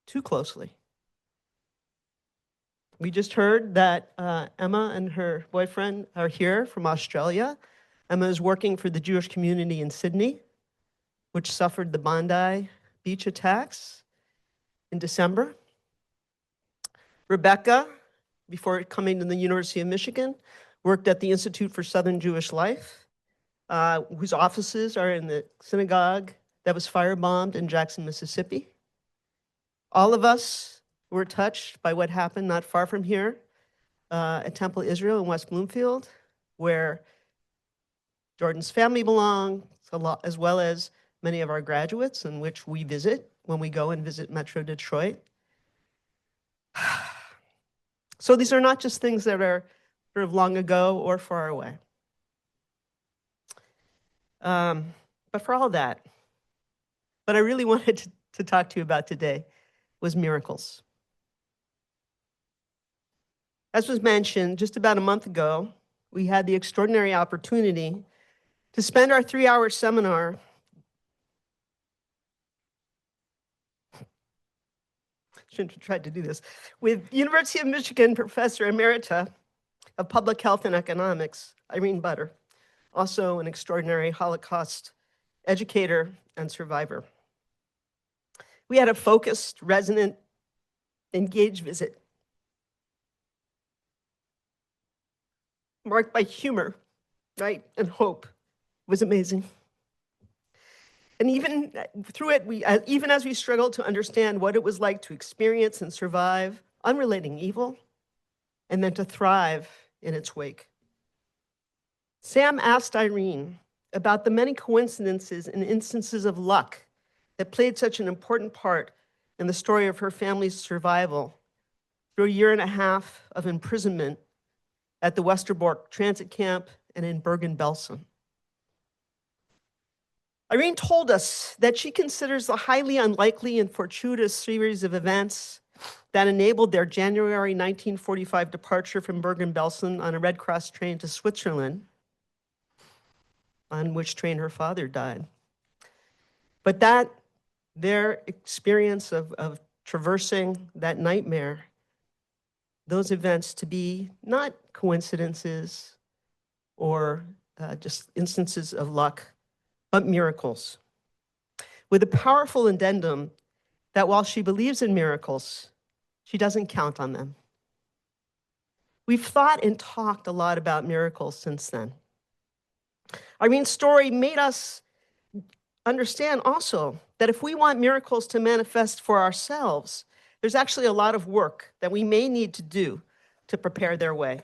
too closely. We just heard that Emma and her boyfriend are here from Australia. Emma is working for the Jewish community in Sydney, which suffered the Bondi Beach attacks in December. Rebecca, before coming to the University of Michigan, worked at the Institute for Southern Jewish Life, whose offices are in the synagogue that was firebombed in Jackson, Mississippi. All of us were touched by what happened not far from here at Temple Israel in West Bloomfield, where Jordan's family belongs, as well as many of our graduates, in which we visit when we go and visit Metro Detroit. So these are not just things that are sort of long ago or far away. But for all that, what I really wanted to talk to you about today was miracles. As was mentioned, just about a month ago, we had the extraordinary opportunity to spend our 3-hour seminar shouldn't have tried to do this, with University of Michigan Professor Emerita of Public Health and Economics, Irene Butter, also an extraordinary Holocaust educator and survivor. We had a focused, resonant, engaged visit, marked by humor, right, and hope. It was amazing. And even through it, even as we struggled to understand what it was like to experience and survive unrelenting evil, and then to thrive in its wake. Sam asked Irene about the many coincidences and instances of luck that played such an important part in the story of her family's survival through a 1.5 years of imprisonment at the Westerbork transit camp and in Bergen-Belsen. Irene told us that she considers the highly unlikely and fortuitous series of events that enabled their January 1945 departure from Bergen-Belsen on a Red Cross train to Switzerland, on which train her father died. But that their experience of traversing that nightmare, those events to be not coincidences or just instances of luck, but miracles. With a powerful addendum that while she believes in miracles, she doesn't count on them. We've thought and talked a lot about miracles since then. Irene's story made us understand also that if we want miracles to manifest for ourselves, there's actually a lot of work that we may need to do to prepare their way.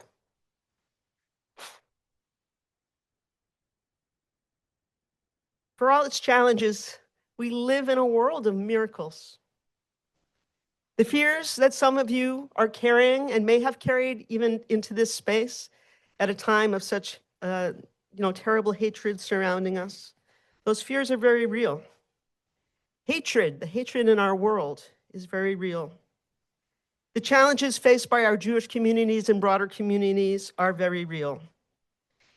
For all its challenges, we live in a world of miracles. The fears that some of you are carrying and may have carried even into this space at a time of such terrible hatred surrounding us, those fears are very real. Hatred, the hatred in our world, is very real. The challenges faced by our Jewish communities and broader communities are very real.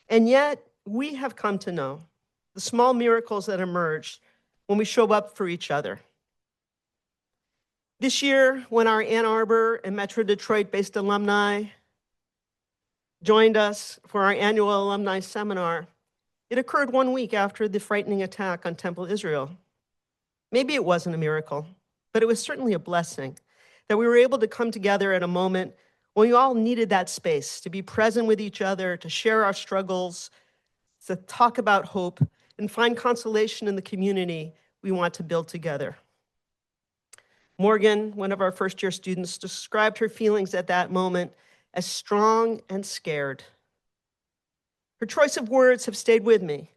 And yet, we have come to know the small miracles that emerge when we show up for each other. This year, when our Ann Arbor and Metro Detroit-based alumni joined us for our annual alumni seminar, it occurred 1 week after the frightening attack on Temple Israel. Maybe it wasn't a miracle, but it was certainly a blessing that we were able to come together at a moment when we all needed that space to be present with each other, to share our struggles, to talk about hope, and find consolation in the community we want to build together. Morgan, one of our first-year students, described her feelings at that moment as strong and scared. Her choice of words have stayed with me.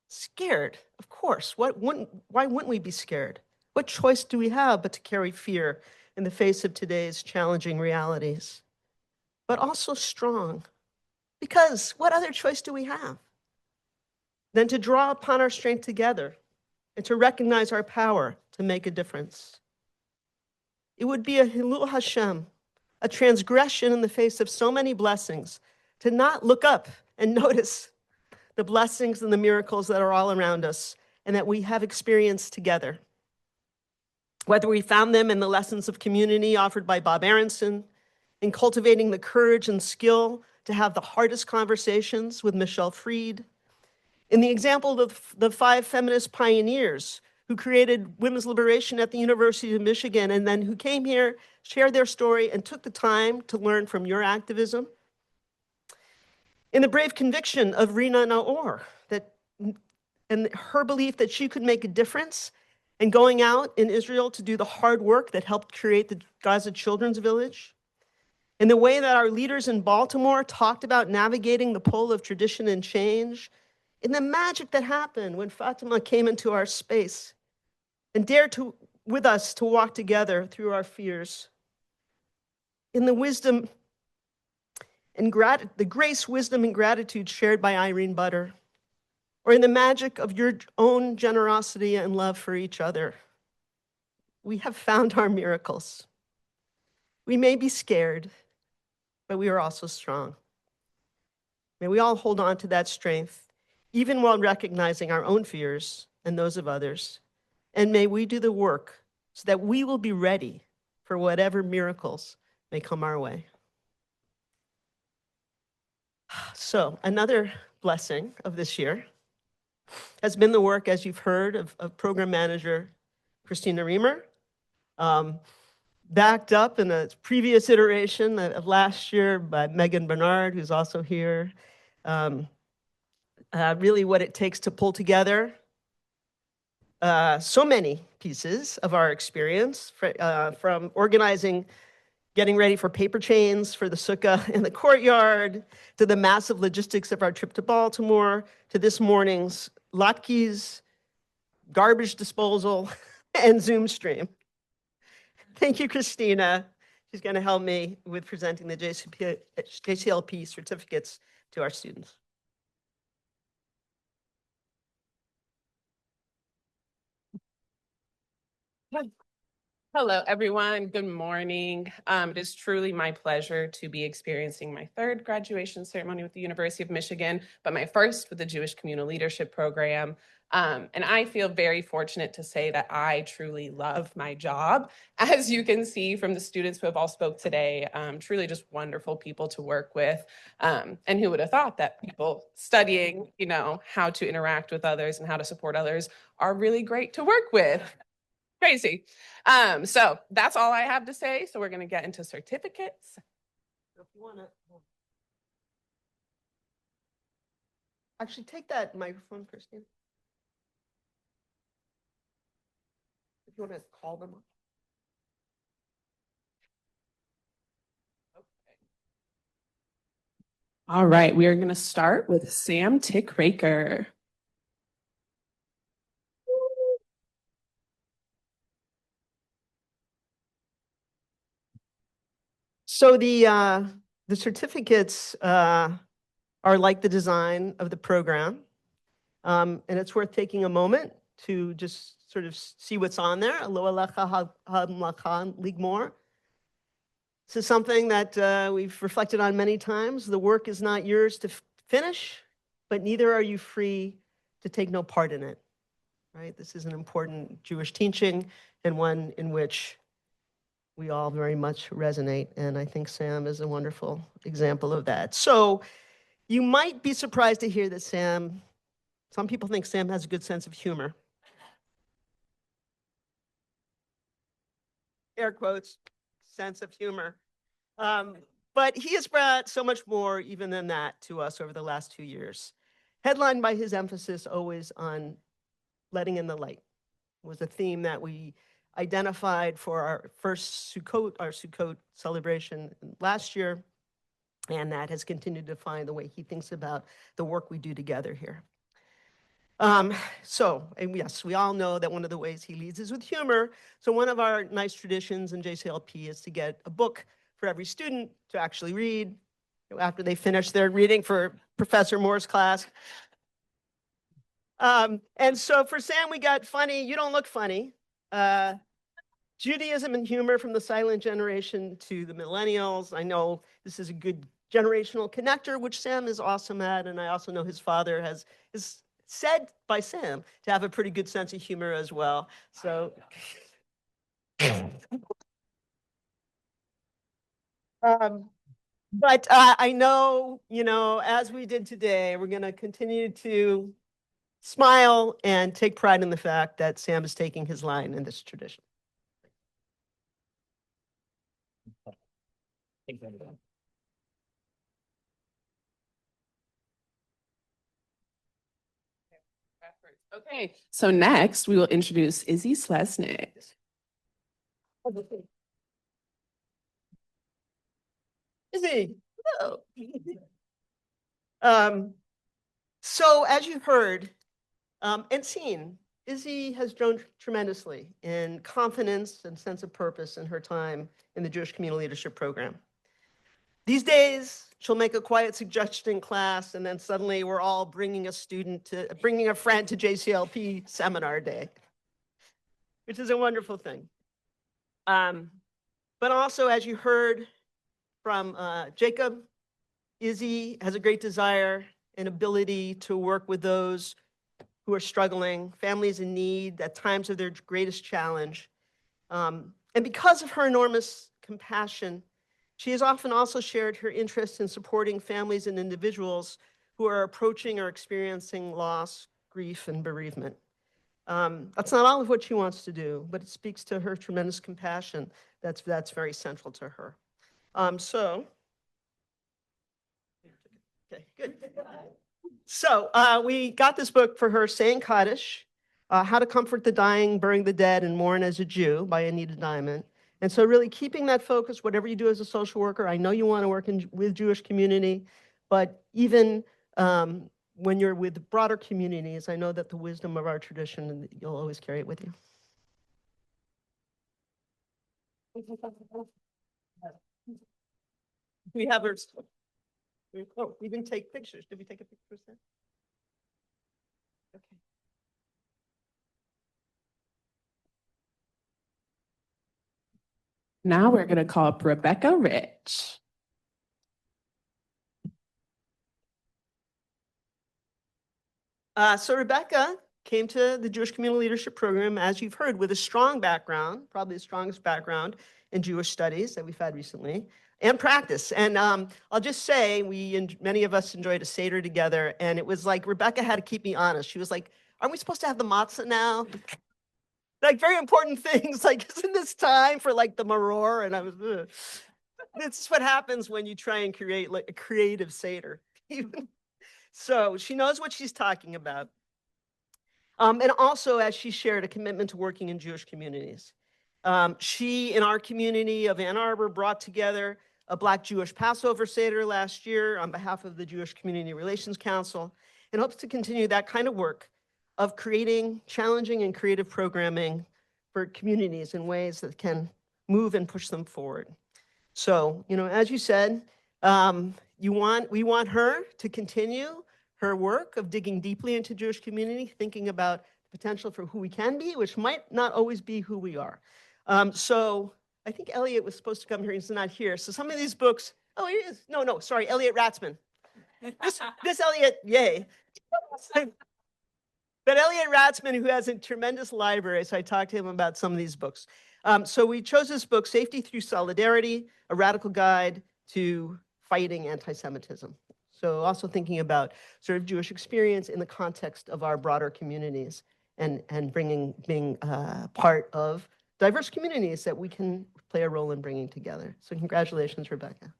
Scared, of course. Why wouldn't we be scared? What choice do we have but to carry fear in the face of today's challenging realities? But also strong, because what other choice do we have than to draw upon our strength together and to recognize our power to make a difference? It would be a Hilul Hashem, a transgression in the face of so many blessings, to not look up and notice the blessings and the miracles that are all around us and that we have experienced together. Whether we found them in the lessons of community offered by Bob Aronson, in cultivating the courage and skill to have the hardest conversations with Michelle Freed, in the example of the 5 feminist pioneers who created women's liberation at the University of Michigan and then who came here, shared their story, and took the time to learn from your activism. In the brave conviction of Rina Naor, and her belief that she could make a difference, and going out in Israel to do the hard work that helped create the Gaza Children's Village, and the way that our leaders in Baltimore talked about navigating the pull of tradition and change, and the magic that happened when Fatima came into our space and dared to, with us, to walk together through our fears. In the wisdom and the grace, wisdom, and gratitude shared by Irene Butter, or in the magic of your own generosity and love for each other. We have found our miracles. We may be scared, but we are also strong. May we all hold on to that strength, even while recognizing our own fears and those of others. And may we do the work so that we will be ready for whatever miracles may come our way. So another blessing of this year has been the work, as you've heard, of program manager Christina Reamer, backed up in a previous iteration of last year by Megan Bernard, who's also here. Really what it takes to pull together so many pieces of our experience, from organizing, getting ready for paper chains for the sukkah in the courtyard, to the massive logistics of our trip to Baltimore, to this morning's latkes, garbage disposal, and Zoom stream. Thank you, Christina. She's going to help me with presenting the JCLP certificates to our students. Hello, everyone. Good morning. It is truly my pleasure to be experiencing my third graduation ceremony with the University of Michigan, but my first with the Jewish Communal Leadership Program. And I feel very fortunate to say that I truly love my job. As you can see from the students who have all spoke today, truly just wonderful people to work with. And who would have thought that people studying, how to interact with others and how to support others are really great to work with. Crazy. So that's all I have to say. So we're going to get into certificates. If you want to actually take that microphone, Christine. If you want to call them up. All right, we are going to start with Sam Tickraker. So the certificates are like the design of the program, and it's worth taking a moment to just sort of see what's on there. Alo alecha hamlacha ligmor. This is something that we've reflected on many times. The work is not yours to finish, but neither are you free to take no part in it. Right? This is an important Jewish teaching, and one in which we all very much resonate. And I think Sam is a wonderful example of that. So you might be surprised to hear that some people think Sam has a good sense of humor. Air quotes, sense of humor. But he has brought so much more even than that to us over the last 2 years. Headlined by his emphasis always on letting in the light. It was a theme that we identified for our first Sukkot celebration last year, and that has continued to define the way he thinks about the work we do together here. And yes, we all know that one of the ways he leads is with humor. So one of our nice traditions in JCLP is to get a book for every student to actually read after they finish their reading for Professor Moore's class. And so for Sam, we got Funny, You Don't Look Funny. Judaism and humor from the silent generation to the millennials. I know this is a good generational connector, which Sam is awesome at. And I also know his father is said by Sam to have a pretty good sense of humor as well. So, but I know, as we did today, we're going to continue to smile and take pride in the fact that Sam is taking his line in this tradition. Okay, so next we will introduce Izzy Slesnick. Izzy, hello. So as you heard and seen, Izzy has grown tremendously in confidence and sense of purpose in her time in the Jewish Community Leadership Program. These days, she'll make a quiet suggestion in class, and then suddenly we're all bringing a friend to JCLP seminar day, which is a wonderful thing. But also, as you heard from Jacob, Izzy has a great desire and ability to work with those who are struggling, families in need at times of their greatest challenge. And because of her enormous compassion, she has often also shared her interest in supporting families and individuals who are approaching or experiencing loss, grief, and bereavement. That's not all of what she wants to do, but it speaks to her tremendous compassion that's very central to her. Okay, good. So we got this book for her, Saying Kaddish, How to Comfort the Dying, Burying the Dead, and Mourn as a Jew by Anita Diamond. And so really keeping that focus, whatever you do as a social worker, I know you want to work with Jewish community, but even when you're with broader communities, I know that the wisdom of our tradition, you'll always carry it with you. We have her. Oh, we didn't take pictures. Did we take a picture of that? Okay. Now we're going to call up Rebecca Rich. So Rebecca came to the Jewish Community Leadership Program, as you've heard, with a strong background, probably the strongest background in Jewish studies that we've had recently, and practice. And I'll just say, many of us enjoyed a Seder together, and it was like Rebecca had to keep me honest. She was like, aren't we supposed to have the matzah now? Like very important things, like isn't this time for like the maror? And I was, ugh. This is what happens when you try and create like a creative Seder. So she knows what she's talking about. And also, as she shared, a commitment to working in Jewish communities. She, in our community of Ann Arbor, brought together a Black Jewish Passover Seder last year on behalf of the Jewish Community Relations Council, and hopes to continue that kind of work of creating challenging and creative programming for communities in ways that can move and push them forward. So, as you said, we want her to continue her work of digging deeply into Jewish community, thinking about the potential for who we can be, which might not always be who we are. So I think Elliot was supposed to come here. He's not here. So some of these books, oh, he is. No, sorry, Elliot Ratzman. This Elliot, yay. But Elliot Ratzman, who has a tremendous library, so I talked to him about some of these books. So we chose this book, Safety Through Solidarity, A Radical Guide to Fighting Anti-Semitism. So also thinking about sort of Jewish experience in the context of our broader communities and being part of diverse communities that we can play a role in bringing together. So congratulations, Rebecca.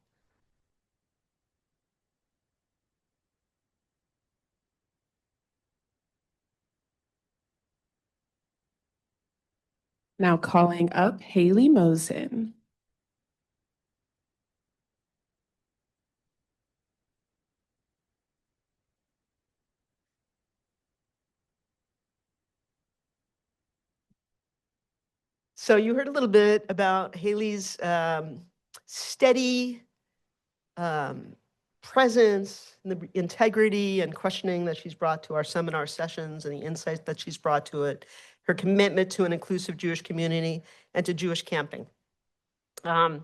Now calling up Haley Mosen. So you heard a little bit about Haley's steady presence, and the integrity and questioning that she's brought to our seminar sessions and the insights that she's brought to it, her commitment to an inclusive Jewish community and to Jewish camping. But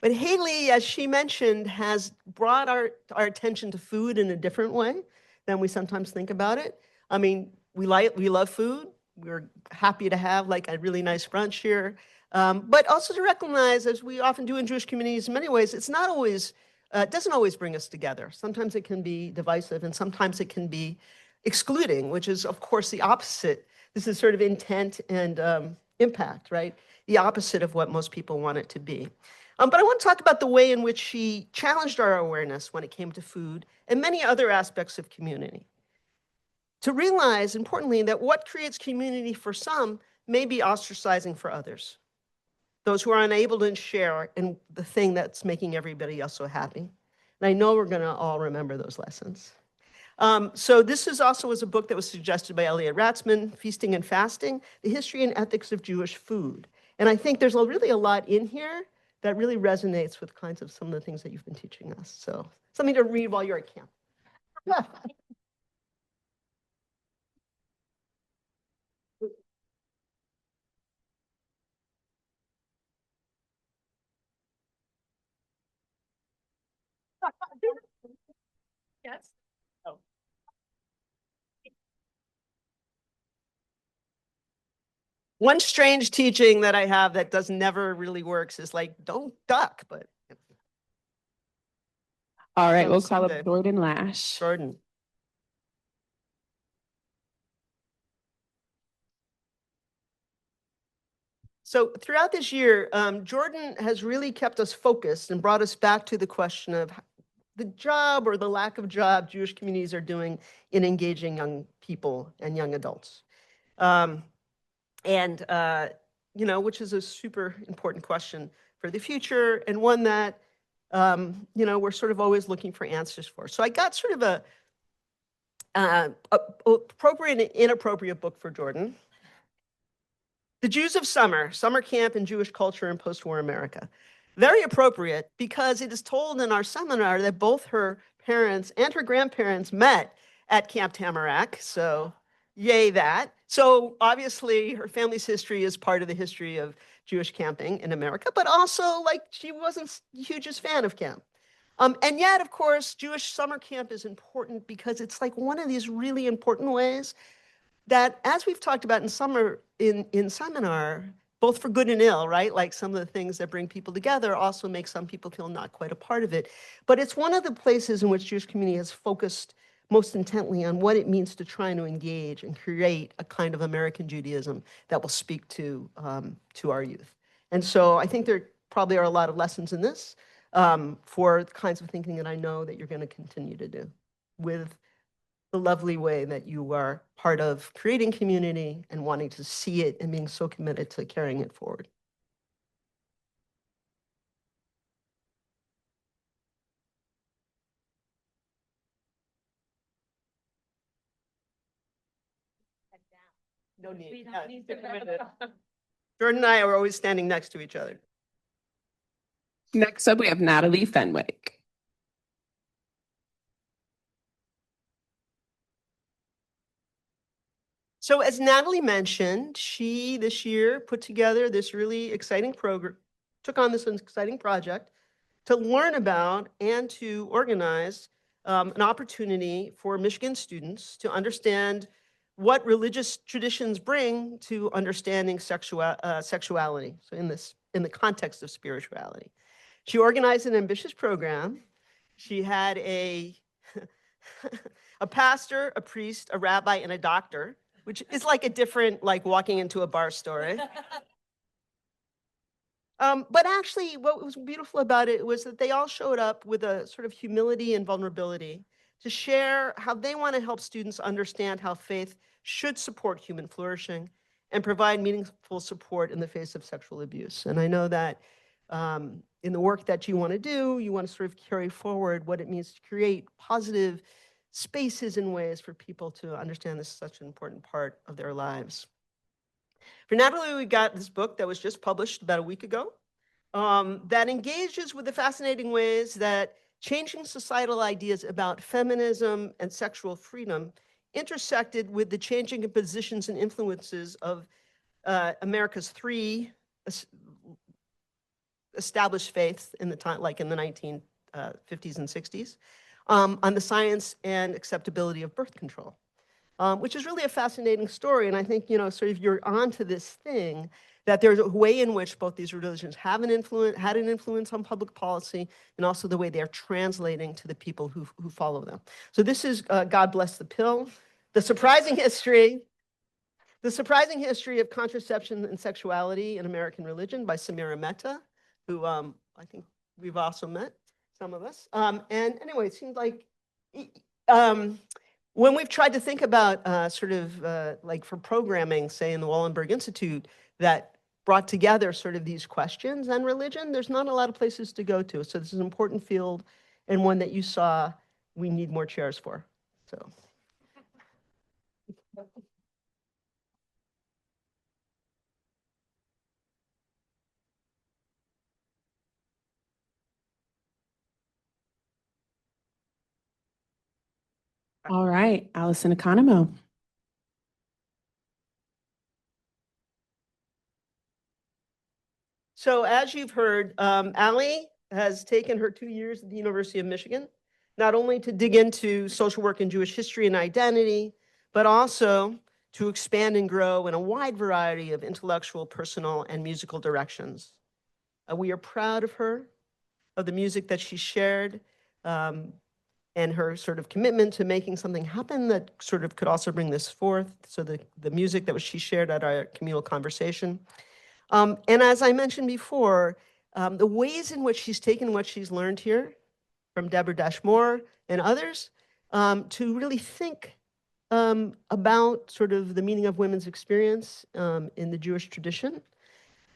Haley, as she mentioned, has brought our attention to food in a different way than we sometimes think about it. I mean, we love food. We're happy to have like a really nice brunch here. But also to recognize, as we often do in Jewish communities in many ways, it's not always, it doesn't always bring us together. Sometimes it can be divisive and sometimes it can be excluding, which is of course the opposite. This is sort of intent and impact, right? The opposite of what most people want it to be. But I want to talk about the way in which she challenged our awareness when it came to food and many other aspects of community. to realize, importantly, that what creates community for some may be ostracizing for others. Those who are unable to share in the thing that's making everybody else so happy. And I know we're going to all remember those lessons. So this was a book that was suggested by Elliot Ratzman, Feasting and Fasting, The History and Ethics of Jewish Food. And I think there's really a lot in here that really resonates with kinds of some of the things that you've been teaching us. So something to read while you're at camp. Yes. One strange teaching that I have that never really works is like, don't duck, but. All right, So we'll call someday. up Jordan Lash. Jordan. So throughout this year, Jordan has really kept us focused and brought us back to the question of the job or the lack of job Jewish communities are doing in engaging young people and young adults. Which is a super important question for the future and one that, we're sort of always looking for answers for. So I got sort of a appropriate and inappropriate book for Jordan. The Jews of Summer, Summer Camp in Jewish Culture in Post-War America. Very appropriate because it is told in our seminar that both her parents and her grandparents met at Camp Tamarack. So yay that. So obviously her family's history is part of the history of Jewish camping in America, but also like she wasn't the hugest fan of camp. And yet, of course, Jewish summer camp is important because it's like one of these really important ways that, as we've talked about in seminar, both for good and ill, right? Like some of the things that bring people together also make some people feel not quite a part of it. But it's one of the places in which Jewish community has focused most intently on what it means to try to engage and create a kind of American Judaism that will speak to our youth. And so I think there probably are a lot of lessons in this for the kinds of thinking that I know that you're going to continue to do with the lovely way that you are part of creating community and wanting to see it and being so committed to carrying it forward. No need. Jordan and I are always standing next to each other. Next up, we have Natalie Fenwick. So as Natalie mentioned, she this year put together this really exciting program, took on this exciting project to learn about and to organize an opportunity for Michigan students to understand what religious traditions bring to understanding sexuality. So in the context of spirituality. She organized an ambitious program. She had a pastor, a priest, a rabbi, and a doctor, which is like a different, like walking into a bar story. But actually, what was beautiful about it was that they all showed up with a sort of humility and vulnerability to share how they want to help students understand how faith should support human flourishing and provide meaningful support in the face of sexual abuse. And I know that in the work that you want to do, you want to sort of carry forward what it means to create positive spaces and ways for people to understand this is such an important part of their lives. For Natalie, we got this book that was just published about a week ago that engages with the fascinating ways that changing societal ideas about feminism and sexual freedom intersected with the changing positions and influences of America's three established faiths in the time, like in the 1950s and 60s, on the science and acceptability of birth control. Which is really a fascinating story. And I think, sort of you're onto this thing that there's a way in which both these religions had an influence on public policy and also the way they're translating to the people who follow them. So this is God Bless the Pill, the surprising history of contraception and sexuality in American religion by Samira Mehta, who I think we've also met, some of us. And anyway, it seemed like when we've tried to think about like for programming, say in the Wallenberg Institute, that brought together sort of these questions and religion, there's not a lot of places to go to. So this is an important field and one that you saw we need more chairs for. So. All right, Allison Economo. So as you've heard, Allie has taken her 2 years at the University of Michigan, not only to dig into social work and Jewish history and identity, but also to expand and grow in a wide variety of intellectual, personal, and musical directions. We are proud of her, of the music that she shared, and her sort of commitment to making something happen that sort of could also bring this forth. So the music that she shared at our communal conversation. And as I mentioned before, the ways in which she's taken what she's learned here from Deborah Dash Moore and others to really think about sort of the meaning of women's experience in the Jewish tradition,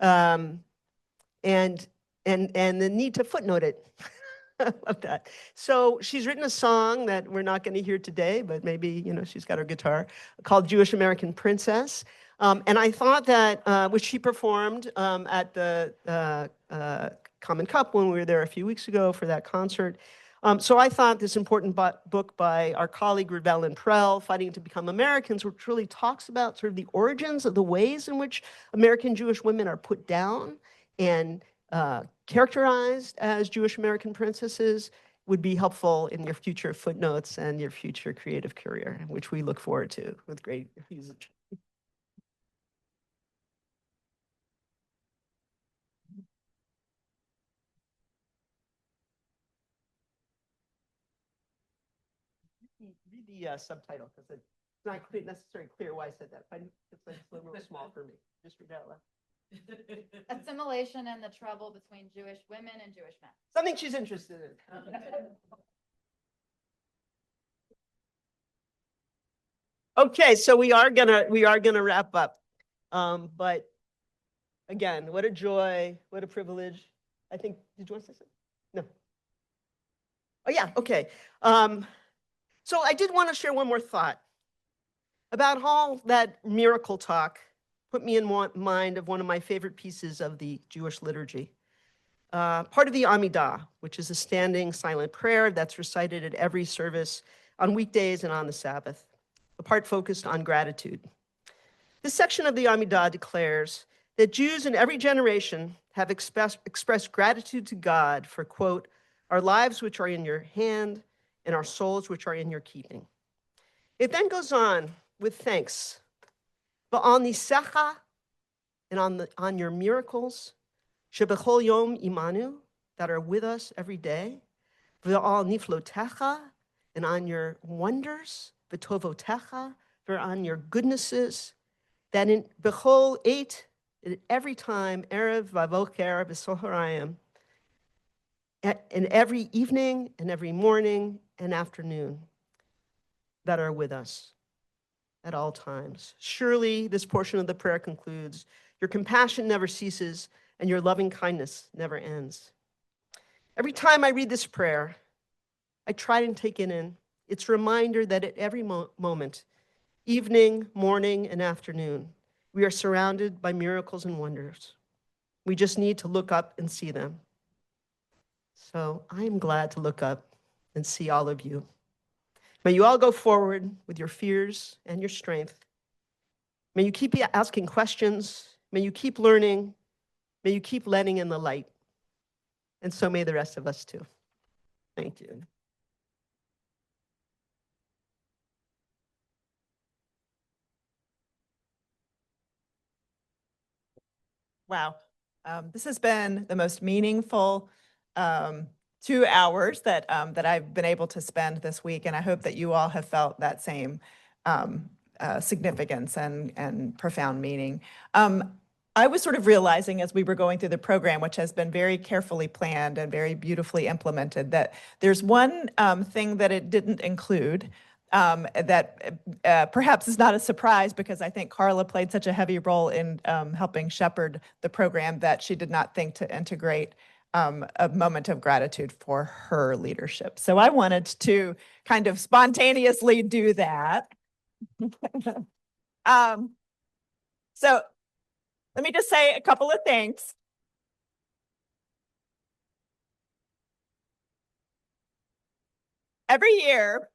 and the need to footnote it. Love that. So she's written a song that we're not going to hear today, but maybe she's got her guitar, called "Jewish American Princess." And I thought that, which she performed at the Common Cup when we were there a few weeks ago for that concert. So I thought this important book by our colleague Revellen Prell, Fighting to Become Americans, which really talks about sort of the origins of the ways in which American Jewish women are put down and characterized as Jewish American princesses, would be helpful in your future footnotes and your future creative career, which we look forward to with great enthusiasm. Read the subtitle, because it's not necessarily clear why I said that. It's like a little small for me. Just read out loud. Assimilation and the trouble between Jewish women and Jewish men. Something she's interested in. Okay, so we are gonna wrap up. But again, what a joy, what a privilege. I think, did you want to say something? No. Oh yeah, okay. So I did want to share one more thought about all that miracle talk. Put me in mind of one of my favorite pieces of the Jewish liturgy. Part of the Amidah, which is a standing silent prayer that's recited at every service on weekdays and on the Sabbath, a part focused on gratitude. This section of the Amidah declares that Jews in every generation have expressed gratitude to God for, quote, our lives which are in your hand and our souls which are in your keeping. It then goes on with thanks. Ba'al nisecha, and on your miracles, shebechol yom imanu, that are with us every day, v'al niflotecha, and on your wonders, v'tovotecha, for on your goodnesses, that in bechol eight, every time, erev vavoker v'soharayim, and every evening and every morning and afternoon, that are with us at all times. Surely this portion of the prayer concludes, your compassion never ceases and your loving kindness never ends. Every time I read this prayer, I try and take it in. It's a reminder that at every moment, evening, morning, and afternoon, we are surrounded by miracles and wonders. We just need to look up and see them. So I am glad to look up and see all of you. May you all go forward with your fears and your strength. May you keep asking questions. May you keep learning. May you keep letting in the light. And so may the rest of us too. Thank you. Wow. This has been the most meaningful 2 hours that I've been able to spend this week, and I hope that you all have felt that same significance and profound meaning. I was sort of realizing as we were going through the program, which has been very carefully planned and very beautifully implemented, that there's one thing that it didn't include that perhaps is not a surprise because I think Carla played such a heavy role in helping shepherd the program that she did not think to integrate a moment of gratitude for her leadership. So I wanted to kind of spontaneously do that. So let me just say a couple of things. Every year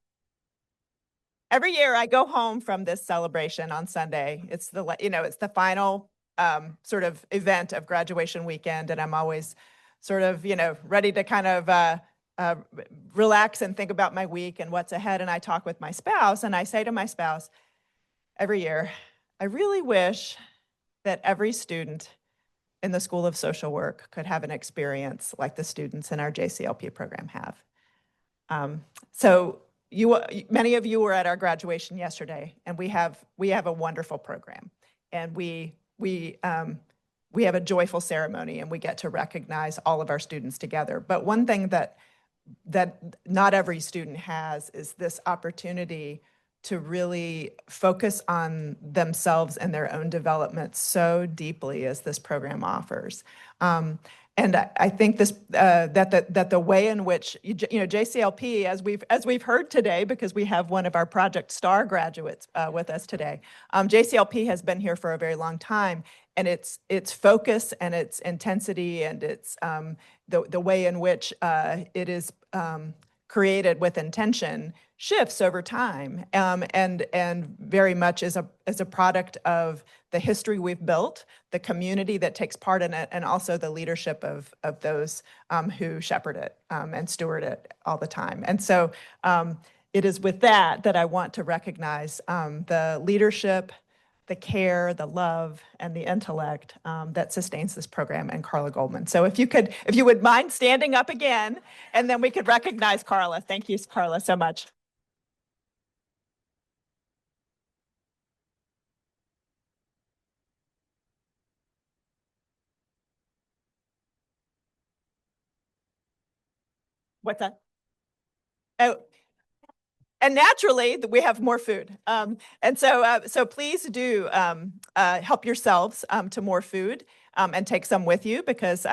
I go home from this celebration on Sunday. It's the final sort of event of graduation weekend, and I'm always sort of ready to kind of relax and think about my week and what's ahead. And I talk with my spouse, and I say to my spouse every year, I really wish that every student in the School of Social Work could have an experience like the students in our JCLP program have. So many of you were at our graduation yesterday, and we have a wonderful program, and we have a joyful ceremony, and we get to recognize all of our students together. But one thing that not every student has is this opportunity to really focus on themselves and their own development so deeply as this program offers. And I think this that the way in which JCLP, as we've heard today, because we have one of our Project STAR graduates with us today, JCLP has been here for a very long time, and its focus and its intensity and its the way in which it is created with intention shifts over time, and very much is a product of the history we've built, the community that takes part in it, and also the leadership of those who shepherd it and steward it all the time. And so it is with that I want to recognize the leadership, the care, the love, and the intellect that sustains this program and Carla Goldman. So if you would mind standing up again, and then we could recognize Carla. Thank you, Carla, so much. What's that? Oh, and naturally, we have more food. And so please do help yourselves to more food and take some with you, because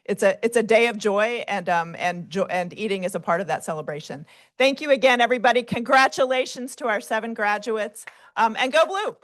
it's a day of joy, and eating is a part of that celebration. Thank you again, everybody. Congratulations to our 7 graduates, and go Blue.